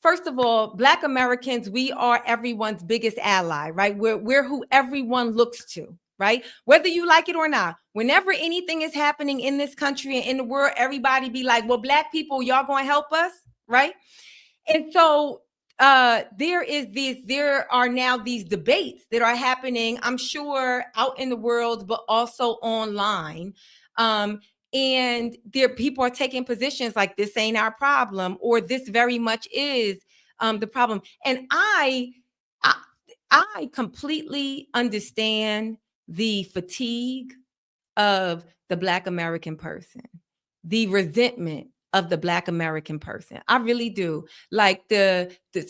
first of all, Black Americans, we are everyone's biggest ally, right? We're who everyone looks to, right? Whether you like it or not. Whenever anything is happening in this country and in the world, everybody be like, "Well, Black people, y'all gonna help us," right? And so there are now these debates that are happening, I'm sure, out in the world, but also online. And people are taking positions like, "This ain't our problem," or "This very much is the problem." And I completely understand the fatigue of the Black American person, the resentment of the Black American person. I really do. Like to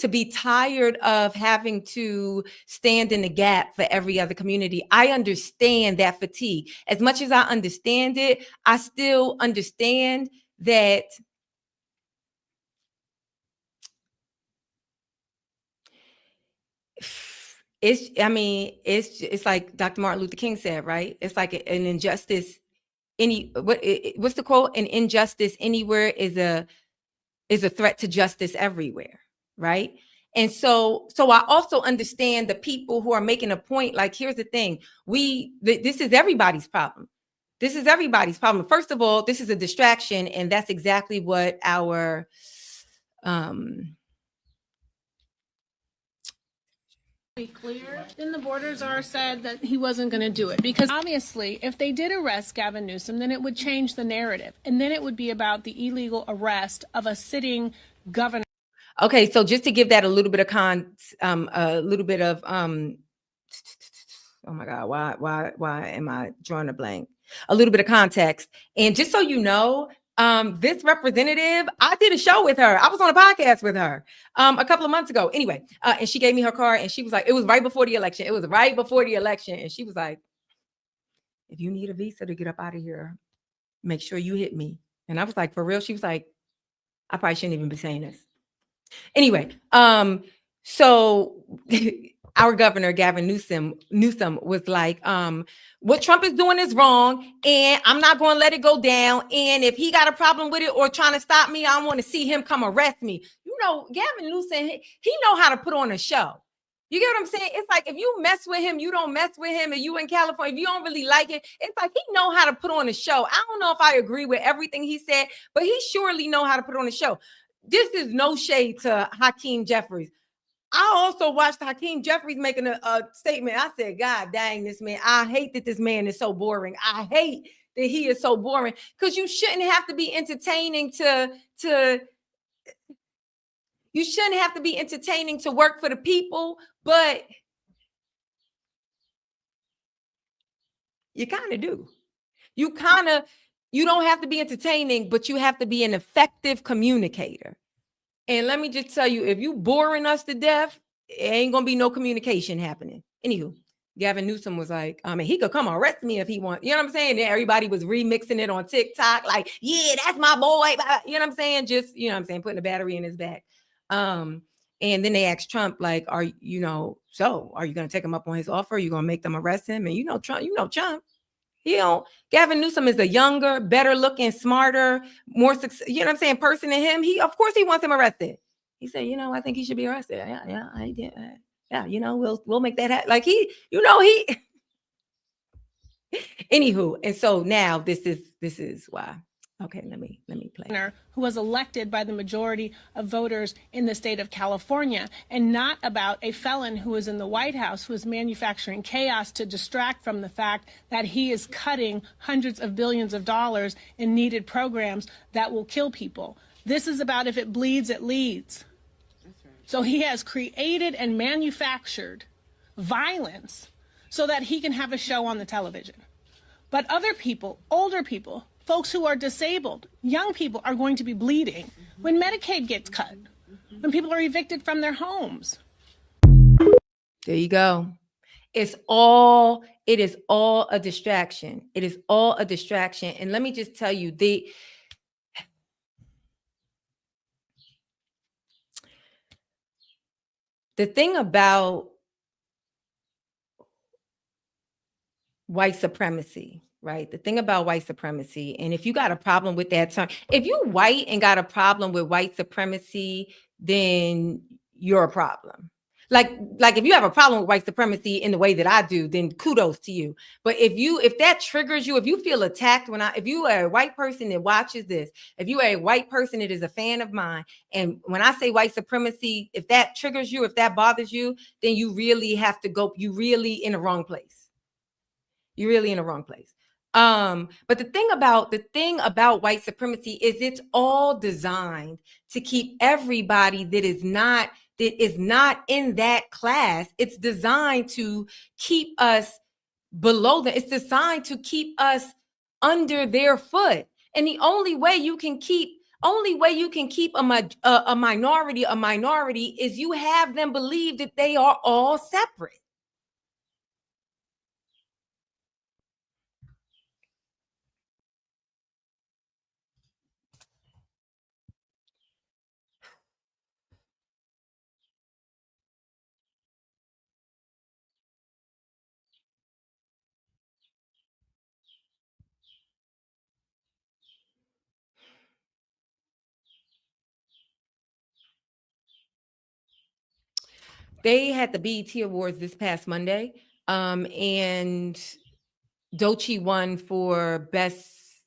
be tired of having to stand in the gap for every other community. I understand that fatigue. As much as I understand it, I still understand that it's like Dr. Martin Luther King said, right? It's like an injustice. What's the quote? An injustice anywhere is a threat to justice everywhere, right? And so I also understand the people who are making a point. Like, here's the thing: this is everybody's problem. This is everybody's problem. First of all, this is a distraction, and that's exactly what our clear, then the borders are said that he wasn't going to do it, because obviously if they did arrest Gavin Newsom, then it would change the narrative, and then it would be about the illegal arrest of a sitting governor. Okay, so just to give that a little bit of oh my God, why am I drawing a blank? A little bit of context, and just so you know, this representative, I did a show with her. I was on a podcast with her a couple of months ago. Anyway, and she gave me her card, and she was like, it was right before the election. And she was like, if you need a visa to get up out of here, make sure you hit me. And I was like, for real? She was like, I probably shouldn't even be saying this. Anyway, so our governor, Gavin Newsom was like, what Trump is doing is wrong, and I'm not going to let it go down. And if he got a problem with it or trying to stop me, I want to see him come arrest me. You know, Gavin Newsom, he know how to put on a show. You get what I'm saying? It's like, if you mess with him, you don't mess with him, and you in California, if you don't really like it, it's like he know how to put on a show. I don't know if I agree with everything he said, but he surely know how to put on a show. This is no shade to Hakeem Jeffries. I also watched Hakeem Jeffries making a statement. I said, God dang, this man. I hate that this man is so boring. I hate that he is so boring, because you shouldn't have to be entertaining you shouldn't have to be entertaining to work for the people, but you kind of do. You don't have to be entertaining, but you have to be an effective communicator. And let me just tell you, if you boring us to death, it ain't gonna be no communication happening. Anywho, Gavin Newsom was like, he could come arrest me if he wants. You know what I'm saying? And everybody was remixing it on TikTok, like, yeah, that's my boy. You know what I'm saying? Just, you know what I'm saying, putting a battery in his back. And then they asked Trump, like, are you gonna take him up on his offer? Are you gonna make them arrest him? And Trump. Gavin Newsom is a younger, better looking, smarter, more success, you know what I'm saying, person than him. Of course he wants him arrested. He said, I think he should be arrested. Yeah, I did. Yeah, we'll make that happen. Like he anywho. And so now this is why. Okay, let me play. Who was elected by the majority of voters in the state of California, and not about a felon who is in the White House, who is manufacturing chaos to distract from the fact that he is cutting hundreds of billions of dollars in needed programs that will kill people. This is about, if it bleeds, it leads. That's right. So he has created and manufactured violence so that he can have a show on the television. But other people, older people, folks who are disabled, young people are going to be bleeding when Medicaid gets cut, when people are evicted from their homes. There you go. It is all a distraction. It is all a distraction. And let me just tell you, the thing about white supremacy, right? The thing about white supremacy, and if you got a problem with that term, if you white and got a problem with white supremacy, then you're a problem. Like if you have a problem with white supremacy in the way that I do, then kudos to you. But if that triggers you, if you feel attacked if you are a white person that watches this, if you are a white person that is a fan of mine, and when I say white supremacy, if that triggers you, if that bothers you, then you really have to go, you really in the wrong place. You're really in the wrong place. But the thing about white supremacy is it's all designed to keep everybody that is not in that class. It's designed to keep us below them. It's designed to keep us under their foot. And the only way you can keep a minority is you have them believe that they are all separate. They had the BET Awards this past Monday, and Doechii won for best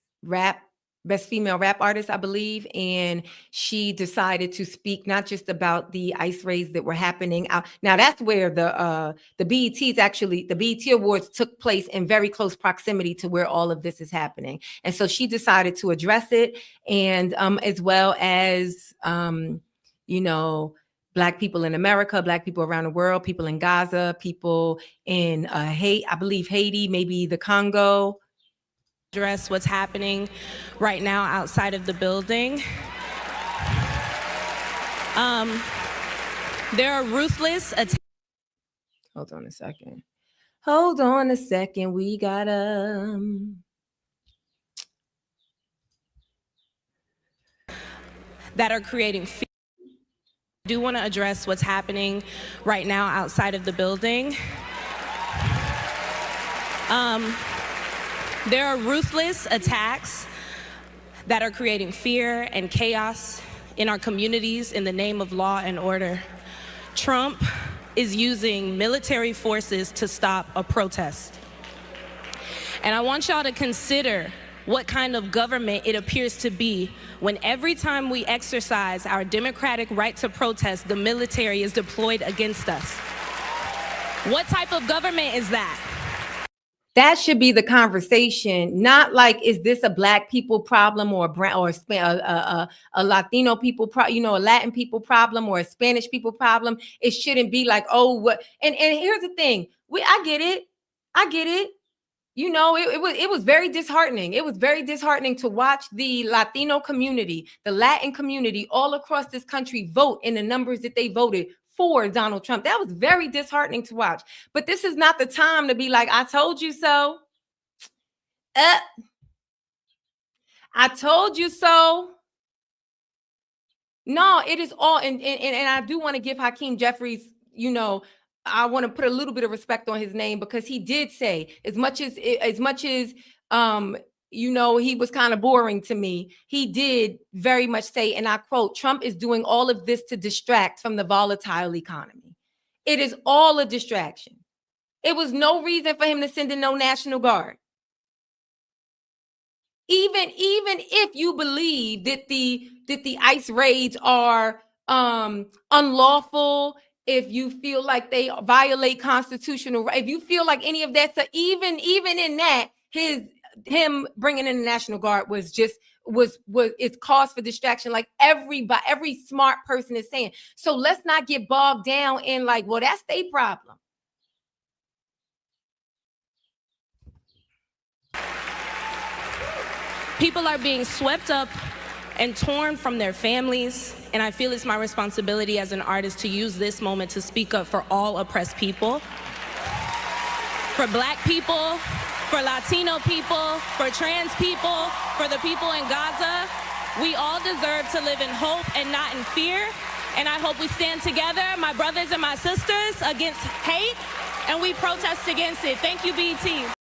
female rap artist, I believe. And she decided to speak not just about the ICE raids that were happening out. Now that's where the BET Awards took place in very close proximity to where all of this is happening. And so she decided to address it, and as well as Black people in America, Black people around the world, people in Gaza, people in I believe Haiti, maybe the Congo. Address what's happening right now outside of the building. There are ruthless attacks. Hold on a second. We got that are creating fear. I do want to address what's happening right now outside of the building. There are ruthless attacks that are creating fear and chaos in our communities in the name of law and order. Trump is using military forces to stop a protest. And I want y'all to consider what kind of government it appears to be when every time we exercise our democratic right to protest, the military is deployed against us. What type of government is that? That should be the conversation, not like, is this a Black people problem or a brown or a Latino people problem, a Latin people problem or a Spanish people problem. It shouldn't be like, oh, what? And here's the thing, I get it. It was very disheartening. It was very disheartening to watch the Latino community, the Latin community all across this country vote in the numbers that they voted for Donald Trump. That was very disheartening to watch. But this is not the time to be like, I told you so. I told you so. No, it is all, and I do want to give Hakeem Jeffries, I want to put a little bit of respect on his name, because he did say, as much as he was kind of boring to me, he did very much say, and I quote, Trump is doing all of this to distract from the volatile economy. It is all a distraction. It was no reason for him to send in no National Guard. Even if you believe that the ICE raids are unlawful, if you feel like they violate constitutional right, if you feel like any of that, so even in that, him bringing in the National Guard was it's cause for distraction, like every smart person is saying. So let's not get bogged down in like, well, that's their problem. People are being swept up and torn from their families, and I feel it's my responsibility as an artist to use this moment to speak up for all oppressed people, for Black people, for Latino people, for trans people, for the people in Gaza. We all deserve to live in hope and not in fear, and I hope we stand together, my brothers and my sisters, against hate, and we protest against it. Thank you, BET.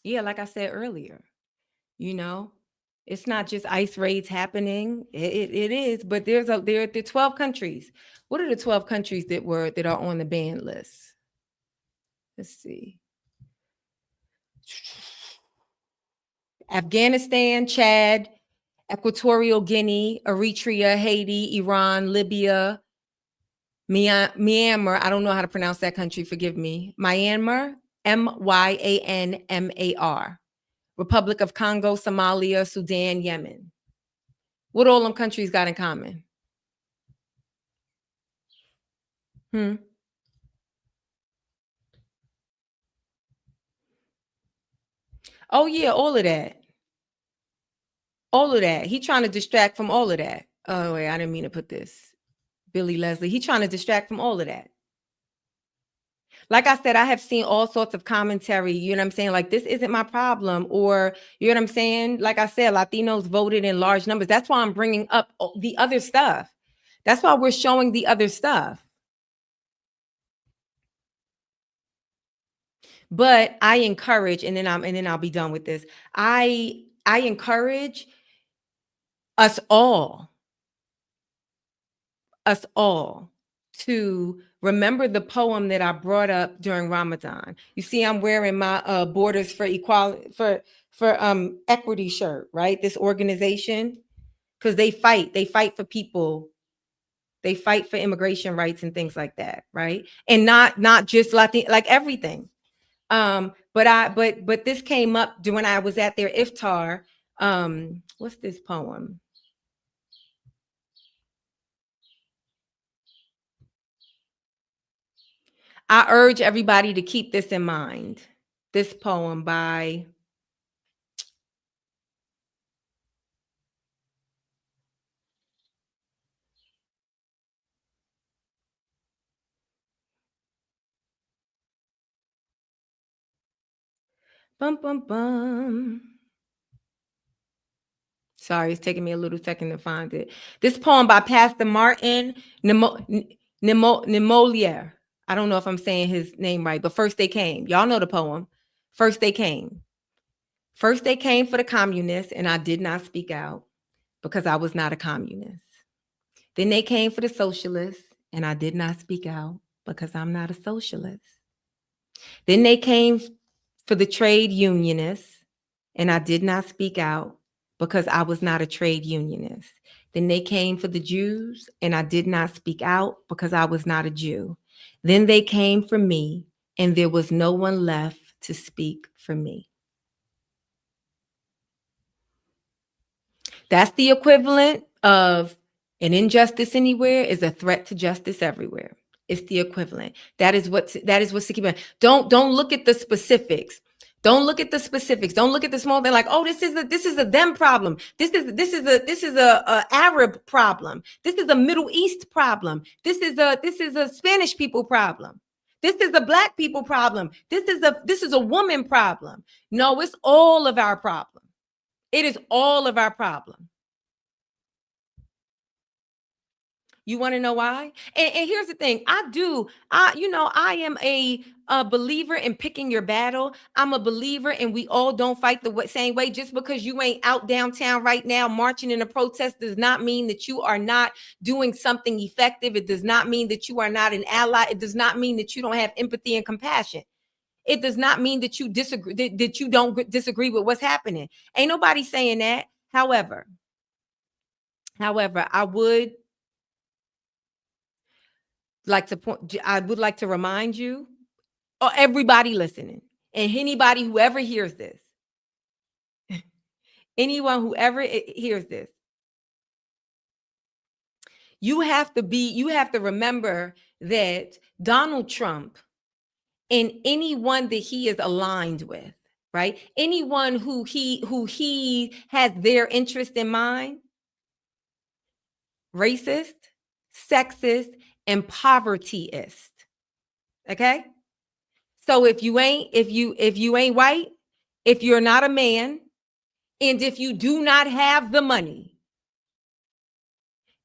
Yeah, like I said earlier, it's not just ICE raids happening. It is, but there are 12 countries. What are the 12 countries that are on the banned list? Let's see. Afghanistan, Chad, Equatorial Guinea, Eritrea, Haiti, Iran, Libya, Myanmar. I don't know how to pronounce that country. Forgive me. Myanmar. Myanmar, Republic of Congo, Somalia, Sudan, Yemen. What all them countries got in common? Hmm. Oh yeah, all of that. All of that. He trying to distract from all of that. Oh wait, I didn't mean to put this. Billy Leslie. He trying to distract from all of that. Like I said, I have seen all sorts of commentary, you know what I'm saying? Like, this isn't my problem. Or, you know what I'm saying? Like I said, Latinos voted in large numbers. That's why I'm bringing up the other stuff. That's why we're showing the other stuff. But I encourage, and then I'll be done with this. I encourage us all to remember the poem that I brought up during Ramadan. You see, I'm wearing my Borders for Equality for Equity shirt, right? This organization, because they fight for people. They fight for immigration rights and things like that, right? And not just Latin, like everything. But this came up when I was at their iftar. What's this poem? I urge everybody to keep this in mind. This poem by bum bum bum. Sorry, it's taking me a little second to find it. This poem by Pastor Martin Nemolier. I don't know if I'm saying his name right, but first they came. Y'all know the poem. First they came. First they came for the communists, and I did not speak out because I was not a communist. Then they came for the socialists, and I did not speak out because I'm not a socialist. Then they came for the trade unionists, and I did not speak out because I was not a trade unionist. Then they came for the Jews, and I did not speak out because I was not a Jew. Then they came for me, and there was no one left to speak for me. That's the equivalent of an injustice anywhere is a threat to justice everywhere. It's the equivalent. That is what's to keep in. Don't look at the specifics. Don't look at the specifics. Don't look at the small thing like, oh, this is a them problem. This is a Arab problem. This is a Middle East problem. This is a Spanish people problem. This is a Black people problem. This is a woman problem. No, it's all of our problem. It is all of our problem. You want to know why? And here's the thing. I am a believer in picking your battle. I'm a believer and we all don't fight the same way. Just because you ain't out downtown right now marching in a protest does not mean that you are not doing something effective. It does not mean that you are not an ally. It does not mean that you don't have empathy and compassion. It does not mean that you disagree, that you don't disagree with what's happening. Ain't nobody saying that. However, I would like to remind you, or everybody listening, and anybody who ever hears this, anyone who ever hears this, you have to remember that Donald Trump and anyone that he is aligned with, right? Anyone who he has their interest in mind, racist, sexist, and povertyist. Okay? So if you ain't white, if you're not a man, and if you do not have the money,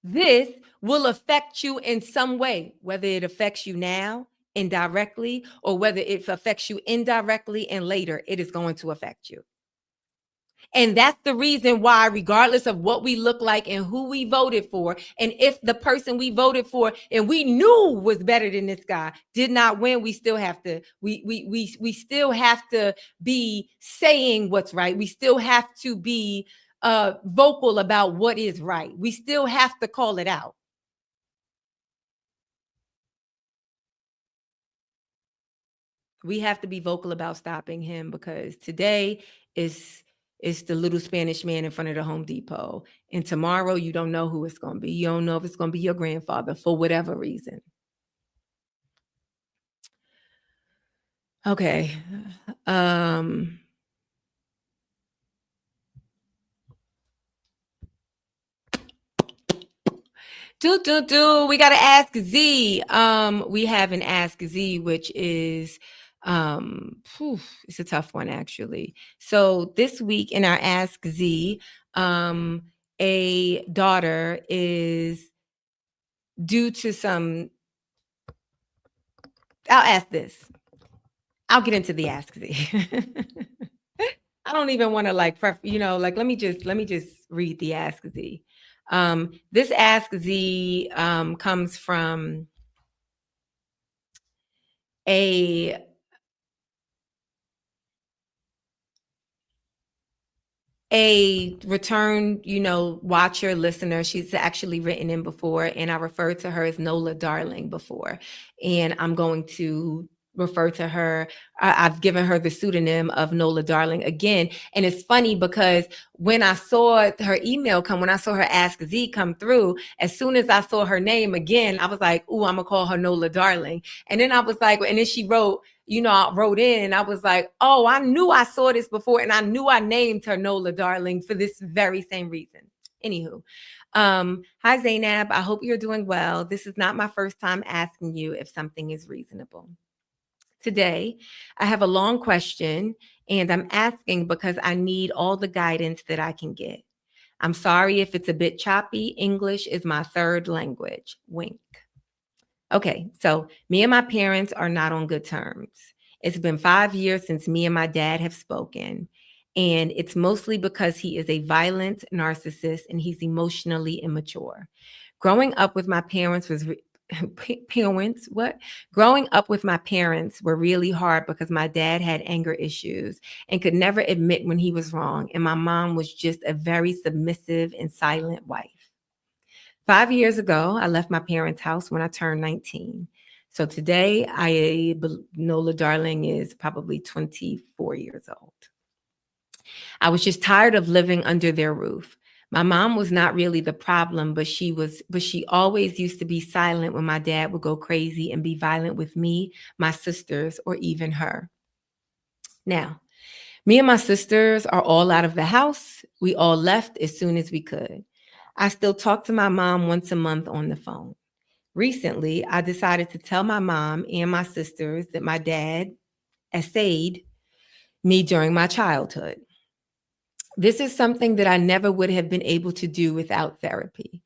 this will affect you in some way, whether it affects you now indirectly or whether it affects you indirectly and later it is going to affect you. And that's the reason why, regardless of what we look like and who we voted for, and if the person we voted for and we knew was better than this guy did not win, we still have to we still have to be saying what's right. We still have to be vocal about what is right. We still have to call it out. We have to be vocal about stopping him, because today is the little Spanish man in front of the Home Depot. And tomorrow, you don't know who it's going to be. You don't know if it's going to be your grandfather for whatever reason. Okay. We got to ask Z. We have an Ask Z, which is it's a tough one actually. So this week in our Ask Z, a daughter is due to some. I'll ask this. I'll get into the Ask Z. I don't even want to like, let me just read the Ask Z. This Ask Z comes from a return, watcher, listener. She's actually written in before, and I referred to her as Nola Darling before. And I'm going to refer to her. I've given her the pseudonym of Nola Darling again. And it's funny because when I saw her email come, when I saw her Ask Z come through, as soon as I saw her name again, I was like, ooh, I'm gonna call her Nola Darling. And then I was like, and then she wrote, I wrote in and I was like, oh, I knew I saw this before. And I knew I named her Nola Darling for this very same reason. Anywho, hi Zainab, I hope you're doing well. This is not my first time asking you if something is reasonable. Today, I have a long question and I'm asking because I need all the guidance that I can get. I'm sorry if it's a bit choppy. English is my third language. Wink. Okay, so me and my parents are not on good terms. It's been 5 years since me and my dad have spoken, and it's mostly because he is a violent narcissist and he's emotionally immature. Growing up with my parents was Growing up with my parents were really hard because my dad had anger issues and could never admit when he was wrong, and my mom was just a very submissive and silent wife. 5 years ago, I left my parents' house when I turned 19. So today, Nola Darling is probably 24 years old. I was just tired of living under their roof. My mom was not really the problem, but she always used to be silent when my dad would go crazy and be violent with me, my sisters, or even her. Now, me and my sisters are all out of the house. We all left as soon as we could. I still talk to my mom once a month on the phone. Recently, I decided to tell my mom and my sisters that my dad essayed me during my childhood. This is something that I never would have been able to do without therapy.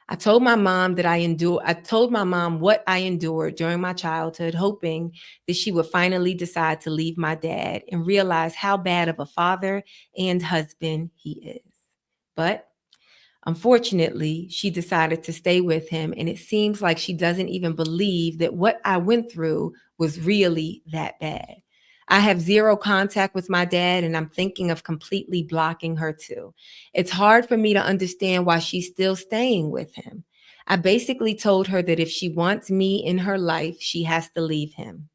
I told my mom what I endured during my childhood, hoping that she would finally decide to leave my dad and realize how bad of a father and husband he is. But unfortunately, she decided to stay with him, and it seems like she doesn't even believe that what I went through was really that bad. I have zero contact with my dad, and I'm thinking of completely blocking her too. It's hard for me to understand why she's still staying with him. I basically told her that if she wants me in her life, she has to leave him.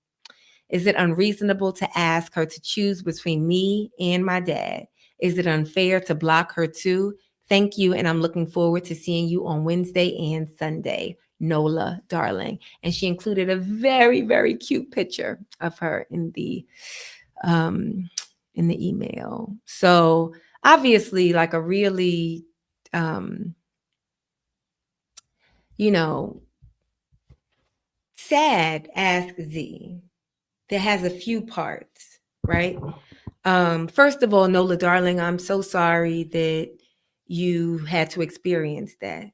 Is it unreasonable to ask her to choose between me and my dad? Is it unfair to block her too? Thank you, and I'm looking forward to seeing you on Wednesday and Sunday. Nola Darling. And she included a very, very cute picture of her in the email. So obviously, like a really, sad Ask Z that has a few parts, right? First of all, Nola Darling, I'm so sorry that you had to experience that.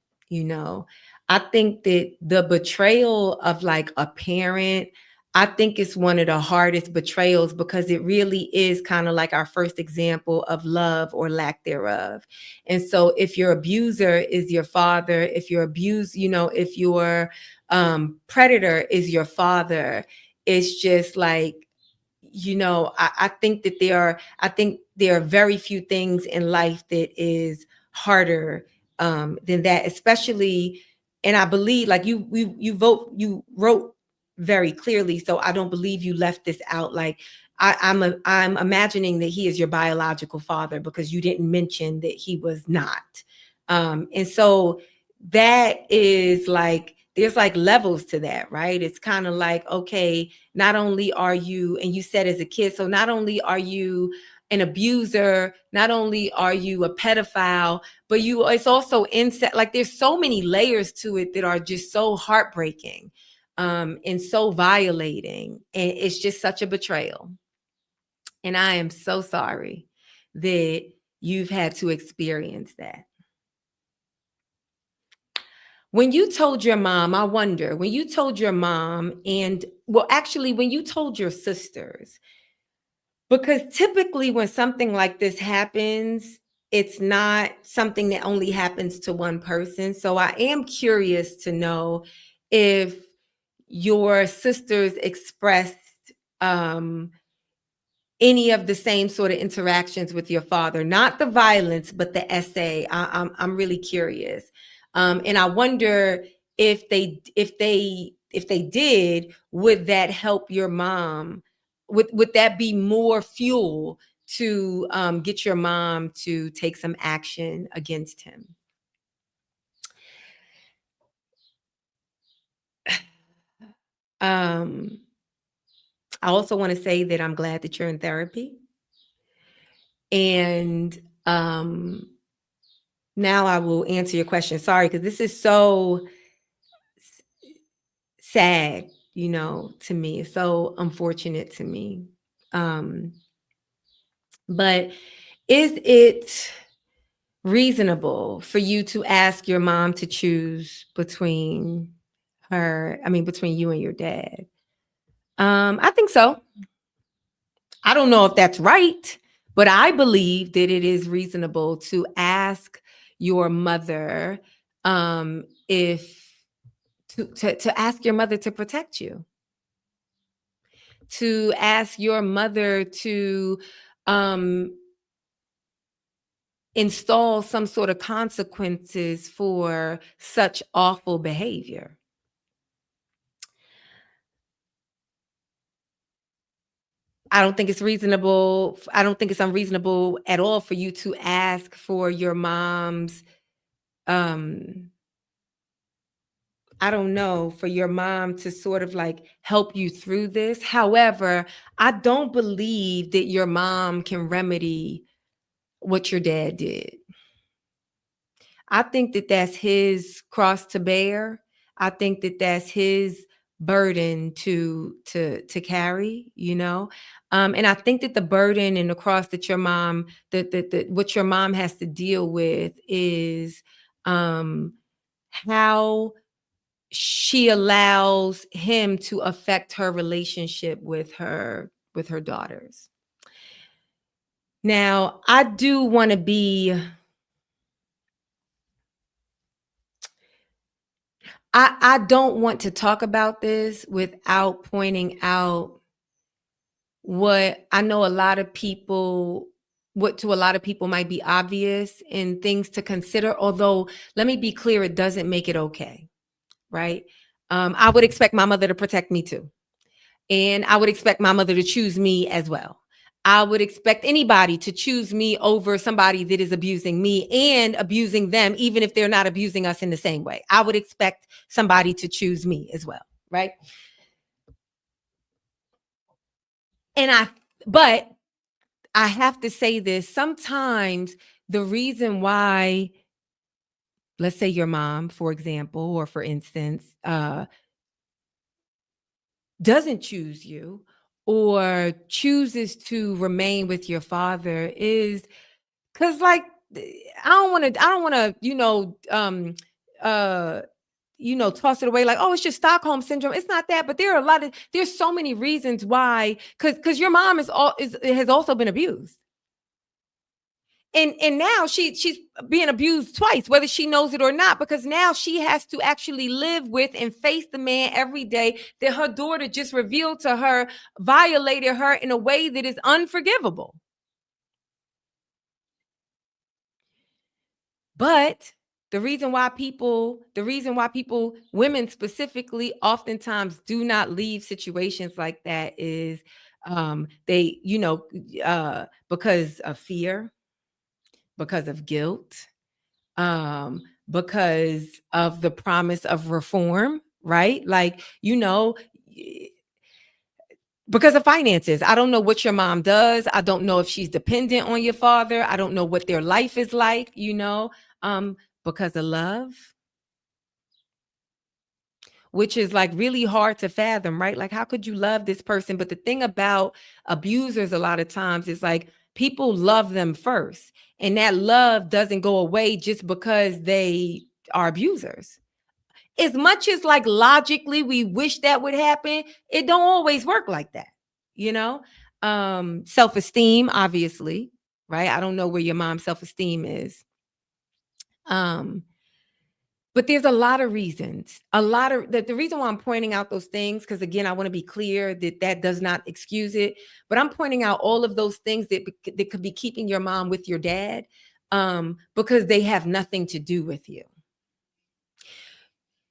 I think that the betrayal of like a parent, I think it's one of the hardest betrayals because it really is kind of like our first example of love or lack thereof. And so if your abuser is your father, if your if your predator is your father, it's just like, I think that there are very few things in life that is harder than that, especially. And I believe, like you wrote very clearly, so I don't believe you left this out. Like I'm imagining that he is your biological father because you didn't mention that he was not. And so that is like, there's like levels to that, right? It's kind of like, okay, not only are you, and you said as a kid, so not only are you an abuser, not only are you a pedophile, but it's also incest. Like there's so many layers to it that are just so heartbreaking, and so violating. And it's just such a betrayal. And I am so sorry that you've had to experience that. When you told your mom, I wonder, when you told your mom and, well, actually, when you told your sisters, because typically when something like this happens, it's not something that only happens to one person. So I am curious to know if your sisters expressed any of the same sort of interactions with your father, not the violence, but the essay. I'm really curious. And I wonder if they did, would that help your mom? Would that be more fuel to get your mom to take some action against him? I also want to say that I'm glad that you're in therapy. And now I will answer your question. Sorry, because this is so sad, to me. It's so unfortunate to me. But is it reasonable for you to ask your mom to choose between you and your dad? I think so. I don't know if that's right, but I believe that it is reasonable to ask your mother if to ask your mother to protect you, to ask your mother to install some sort of consequences for such awful behavior. I don't think it's reasonable. I don't think it's unreasonable at all for you to ask for your mom's, I don't know, for your mom to sort of like help you through this. However, I don't believe that your mom can remedy what your dad did. I think that that's his cross to bear. I think that that's his burden to carry, and I think that the burden and the cross that your mom, that what your mom has to deal with is how she allows him to affect her relationship with her daughters. Now, I do want to be, I don't want to talk about this without pointing out what I know a lot of people, what to a lot of people might be obvious and things to consider. Although, let me be clear, it doesn't make it okay, right? I would expect my mother to protect me too. And I would expect my mother to choose me as well. I would expect anybody to choose me over somebody that is abusing me and abusing them, even if they're not abusing us in the same way. I would expect somebody to choose me as well, right? But I have to say this, sometimes the reason why, let's say your mom, for example, or for instance, doesn't choose you or chooses to remain with your father is because, like, I don't want to, toss it away like, oh, it's just Stockholm syndrome. It's not that, but there's so many reasons why, because your mom has also been abused. And now she's being abused twice, whether she knows it or not, because now she has to actually live with and face the man every day that her daughter just revealed to her, violated her in a way that is unforgivable. But the reason why people, women specifically, oftentimes do not leave situations like that is they, because of fear, because of guilt, because of the promise of reform, right? Like, you know, because of finances. I don't know what your mom does. I don't know if she's dependent on your father. I don't know what their life is like, you know, because of love, which is like really hard to fathom, right? Like, how could you love this person? But the thing about abusers a lot of times is like people love them first, and that love doesn't go away just because they are abusers. As much as like logically we wish that would happen, it don't always work like that, you know. Self-esteem, obviously, right? I don't know where your mom's self-esteem is. But there's a lot of reasons. The reason why I'm pointing out those things, because again, I want to be clear that that does not excuse it. But I'm pointing out all of those things that could be keeping your mom with your dad, because they have nothing to do with you.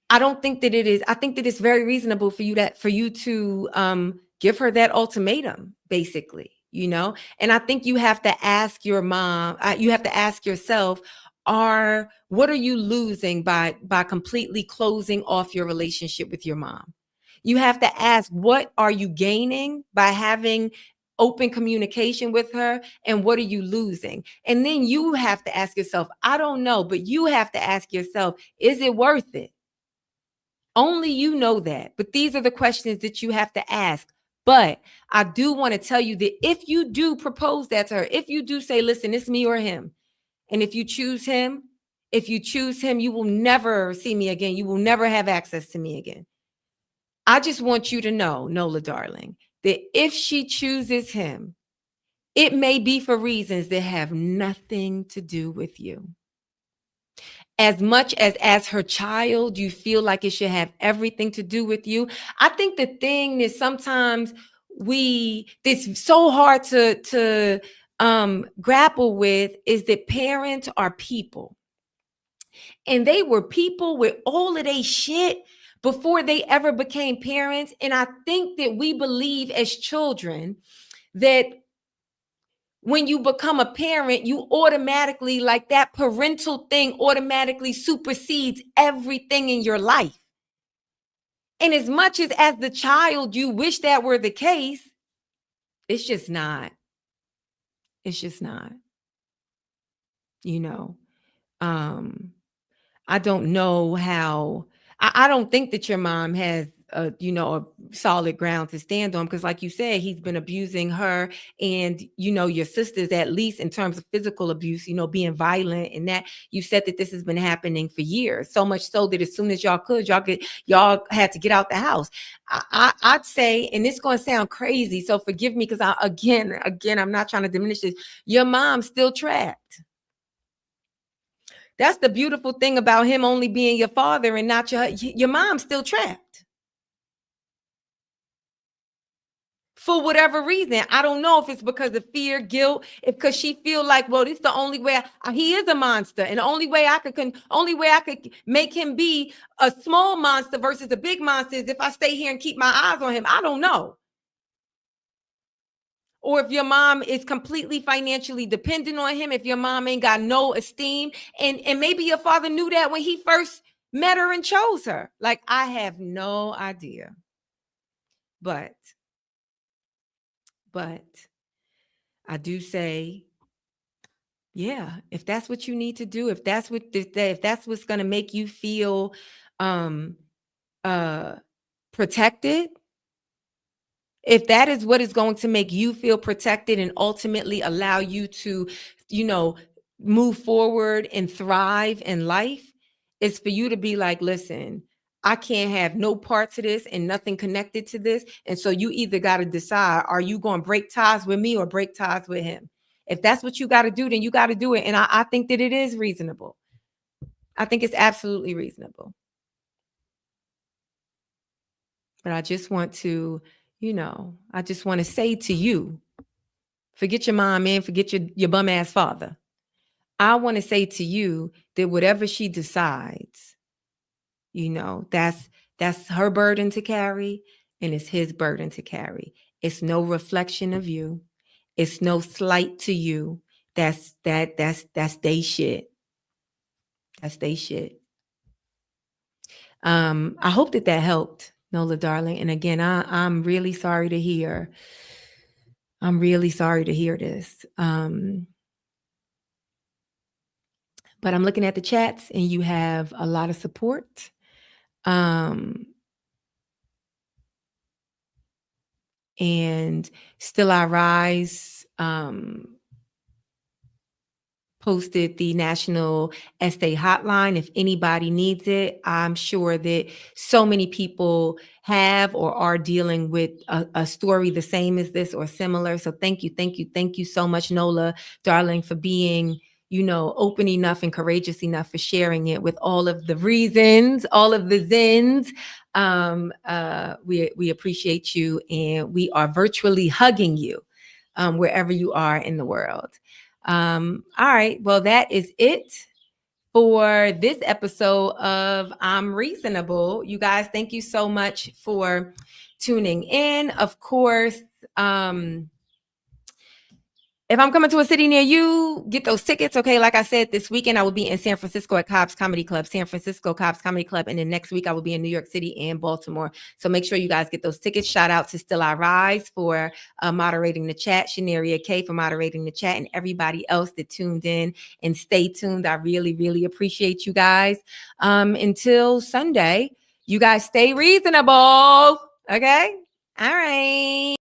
I don't think that it is. I think that it's very reasonable for you to give her that ultimatum, basically, you know. And I think you have to ask your mom. You have to ask yourself, what are you losing by completely closing off your relationship with your mom? You have to ask, what are you gaining by having open communication with her, and what are you losing? And then you have to ask yourself, I don't know, but you have to ask yourself, is it worth it? Only you know that. But these are the questions that you have to ask. But I do want to tell you that if you do propose that to her, if you do say, listen, it's me or him, and if you choose him, you will never see me again. You will never have access to me again. I just want you to know, Nola, darling, that if she chooses him, it may be for reasons that have nothing to do with you. As much as her child, you feel like it should have everything to do with you. I think the thing that sometimes it's so hard to grapple with is that parents are people, and they were people with all of their shit before they ever became parents. And I think that we believe as children that when you become a parent, you automatically, like, that parental thing automatically supersedes everything in your life. And as much as the child, you wish that were the case, it's just not. It's just not. You know, I don't know how. I don't think that your mom has a solid ground to stand on, because like you said, he's been abusing her and your sisters, at least in terms of physical abuse, being violent, and that you said that this has been happening for years, so much so that as soon as y'all had to get out the house. I'd say, and it's going to sound crazy, so forgive me, because again I'm not trying to diminish this, your mom's still trapped. That's the beautiful thing about him only being your father and not your mom's still trapped. For whatever reason. I don't know if it's because of fear, guilt, because she feel like, well, this is the only way he is a monster. And the only way I could make him be a small monster versus a big monster is if I stay here and keep my eyes on him. I don't know. Or if your mom is completely financially dependent on him, if your mom ain't got no esteem, and maybe your father knew that when he first met her and chose her. Like, I have no idea. But I do say, yeah, if that's what you need to do, if that's what's going to make you feel protected, if that is what is going to make you feel protected and ultimately allow you to, move forward and thrive in life, is for you to be like, listen, I can't have no parts of this and nothing connected to this. And so you either got to decide, are you going to break ties with me or break ties with him? If that's what you got to do, then you got to do it. And I think that it is reasonable. I think it's absolutely reasonable. But I just want to, I just want to say to you, forget your mom, man, forget your bum ass father. I want to say to you that whatever she decides, that's her burden to carry, and it's his burden to carry. It's no reflection of you. It's no slight to you. That's they shit. That's they shit. I hope that helped, Nola, darling. And again, I'm really sorry to hear. I'm really sorry to hear this. But I'm looking at the chats and you have a lot of support. And Still I Rise posted the National Estee Hotline. If anybody needs it, I'm sure that so many people have or are dealing with a story the same as this or similar. So thank you so much, Nola, darling, for being, open enough and courageous enough for sharing it with all of the reasons, all of the Zens. We appreciate you, and we are virtually hugging you wherever you are in the world. All right. Well, that is it for this episode of I'm Reasonable. You guys, thank you so much for tuning in. Of course, if I'm coming to a city near you, get those tickets. Okay. Like I said, this weekend I will be in San Francisco at Cobb's Comedy Club, San Francisco Cobb's Comedy Club. And then next week I will be in New York City and Baltimore. So make sure you guys get those tickets. Shout out to Still I Rise for moderating the chat, Shanaria K for moderating the chat, and everybody else that tuned in and stay tuned. I really, really appreciate you guys. Until Sunday, you guys stay reasonable. Okay. All right.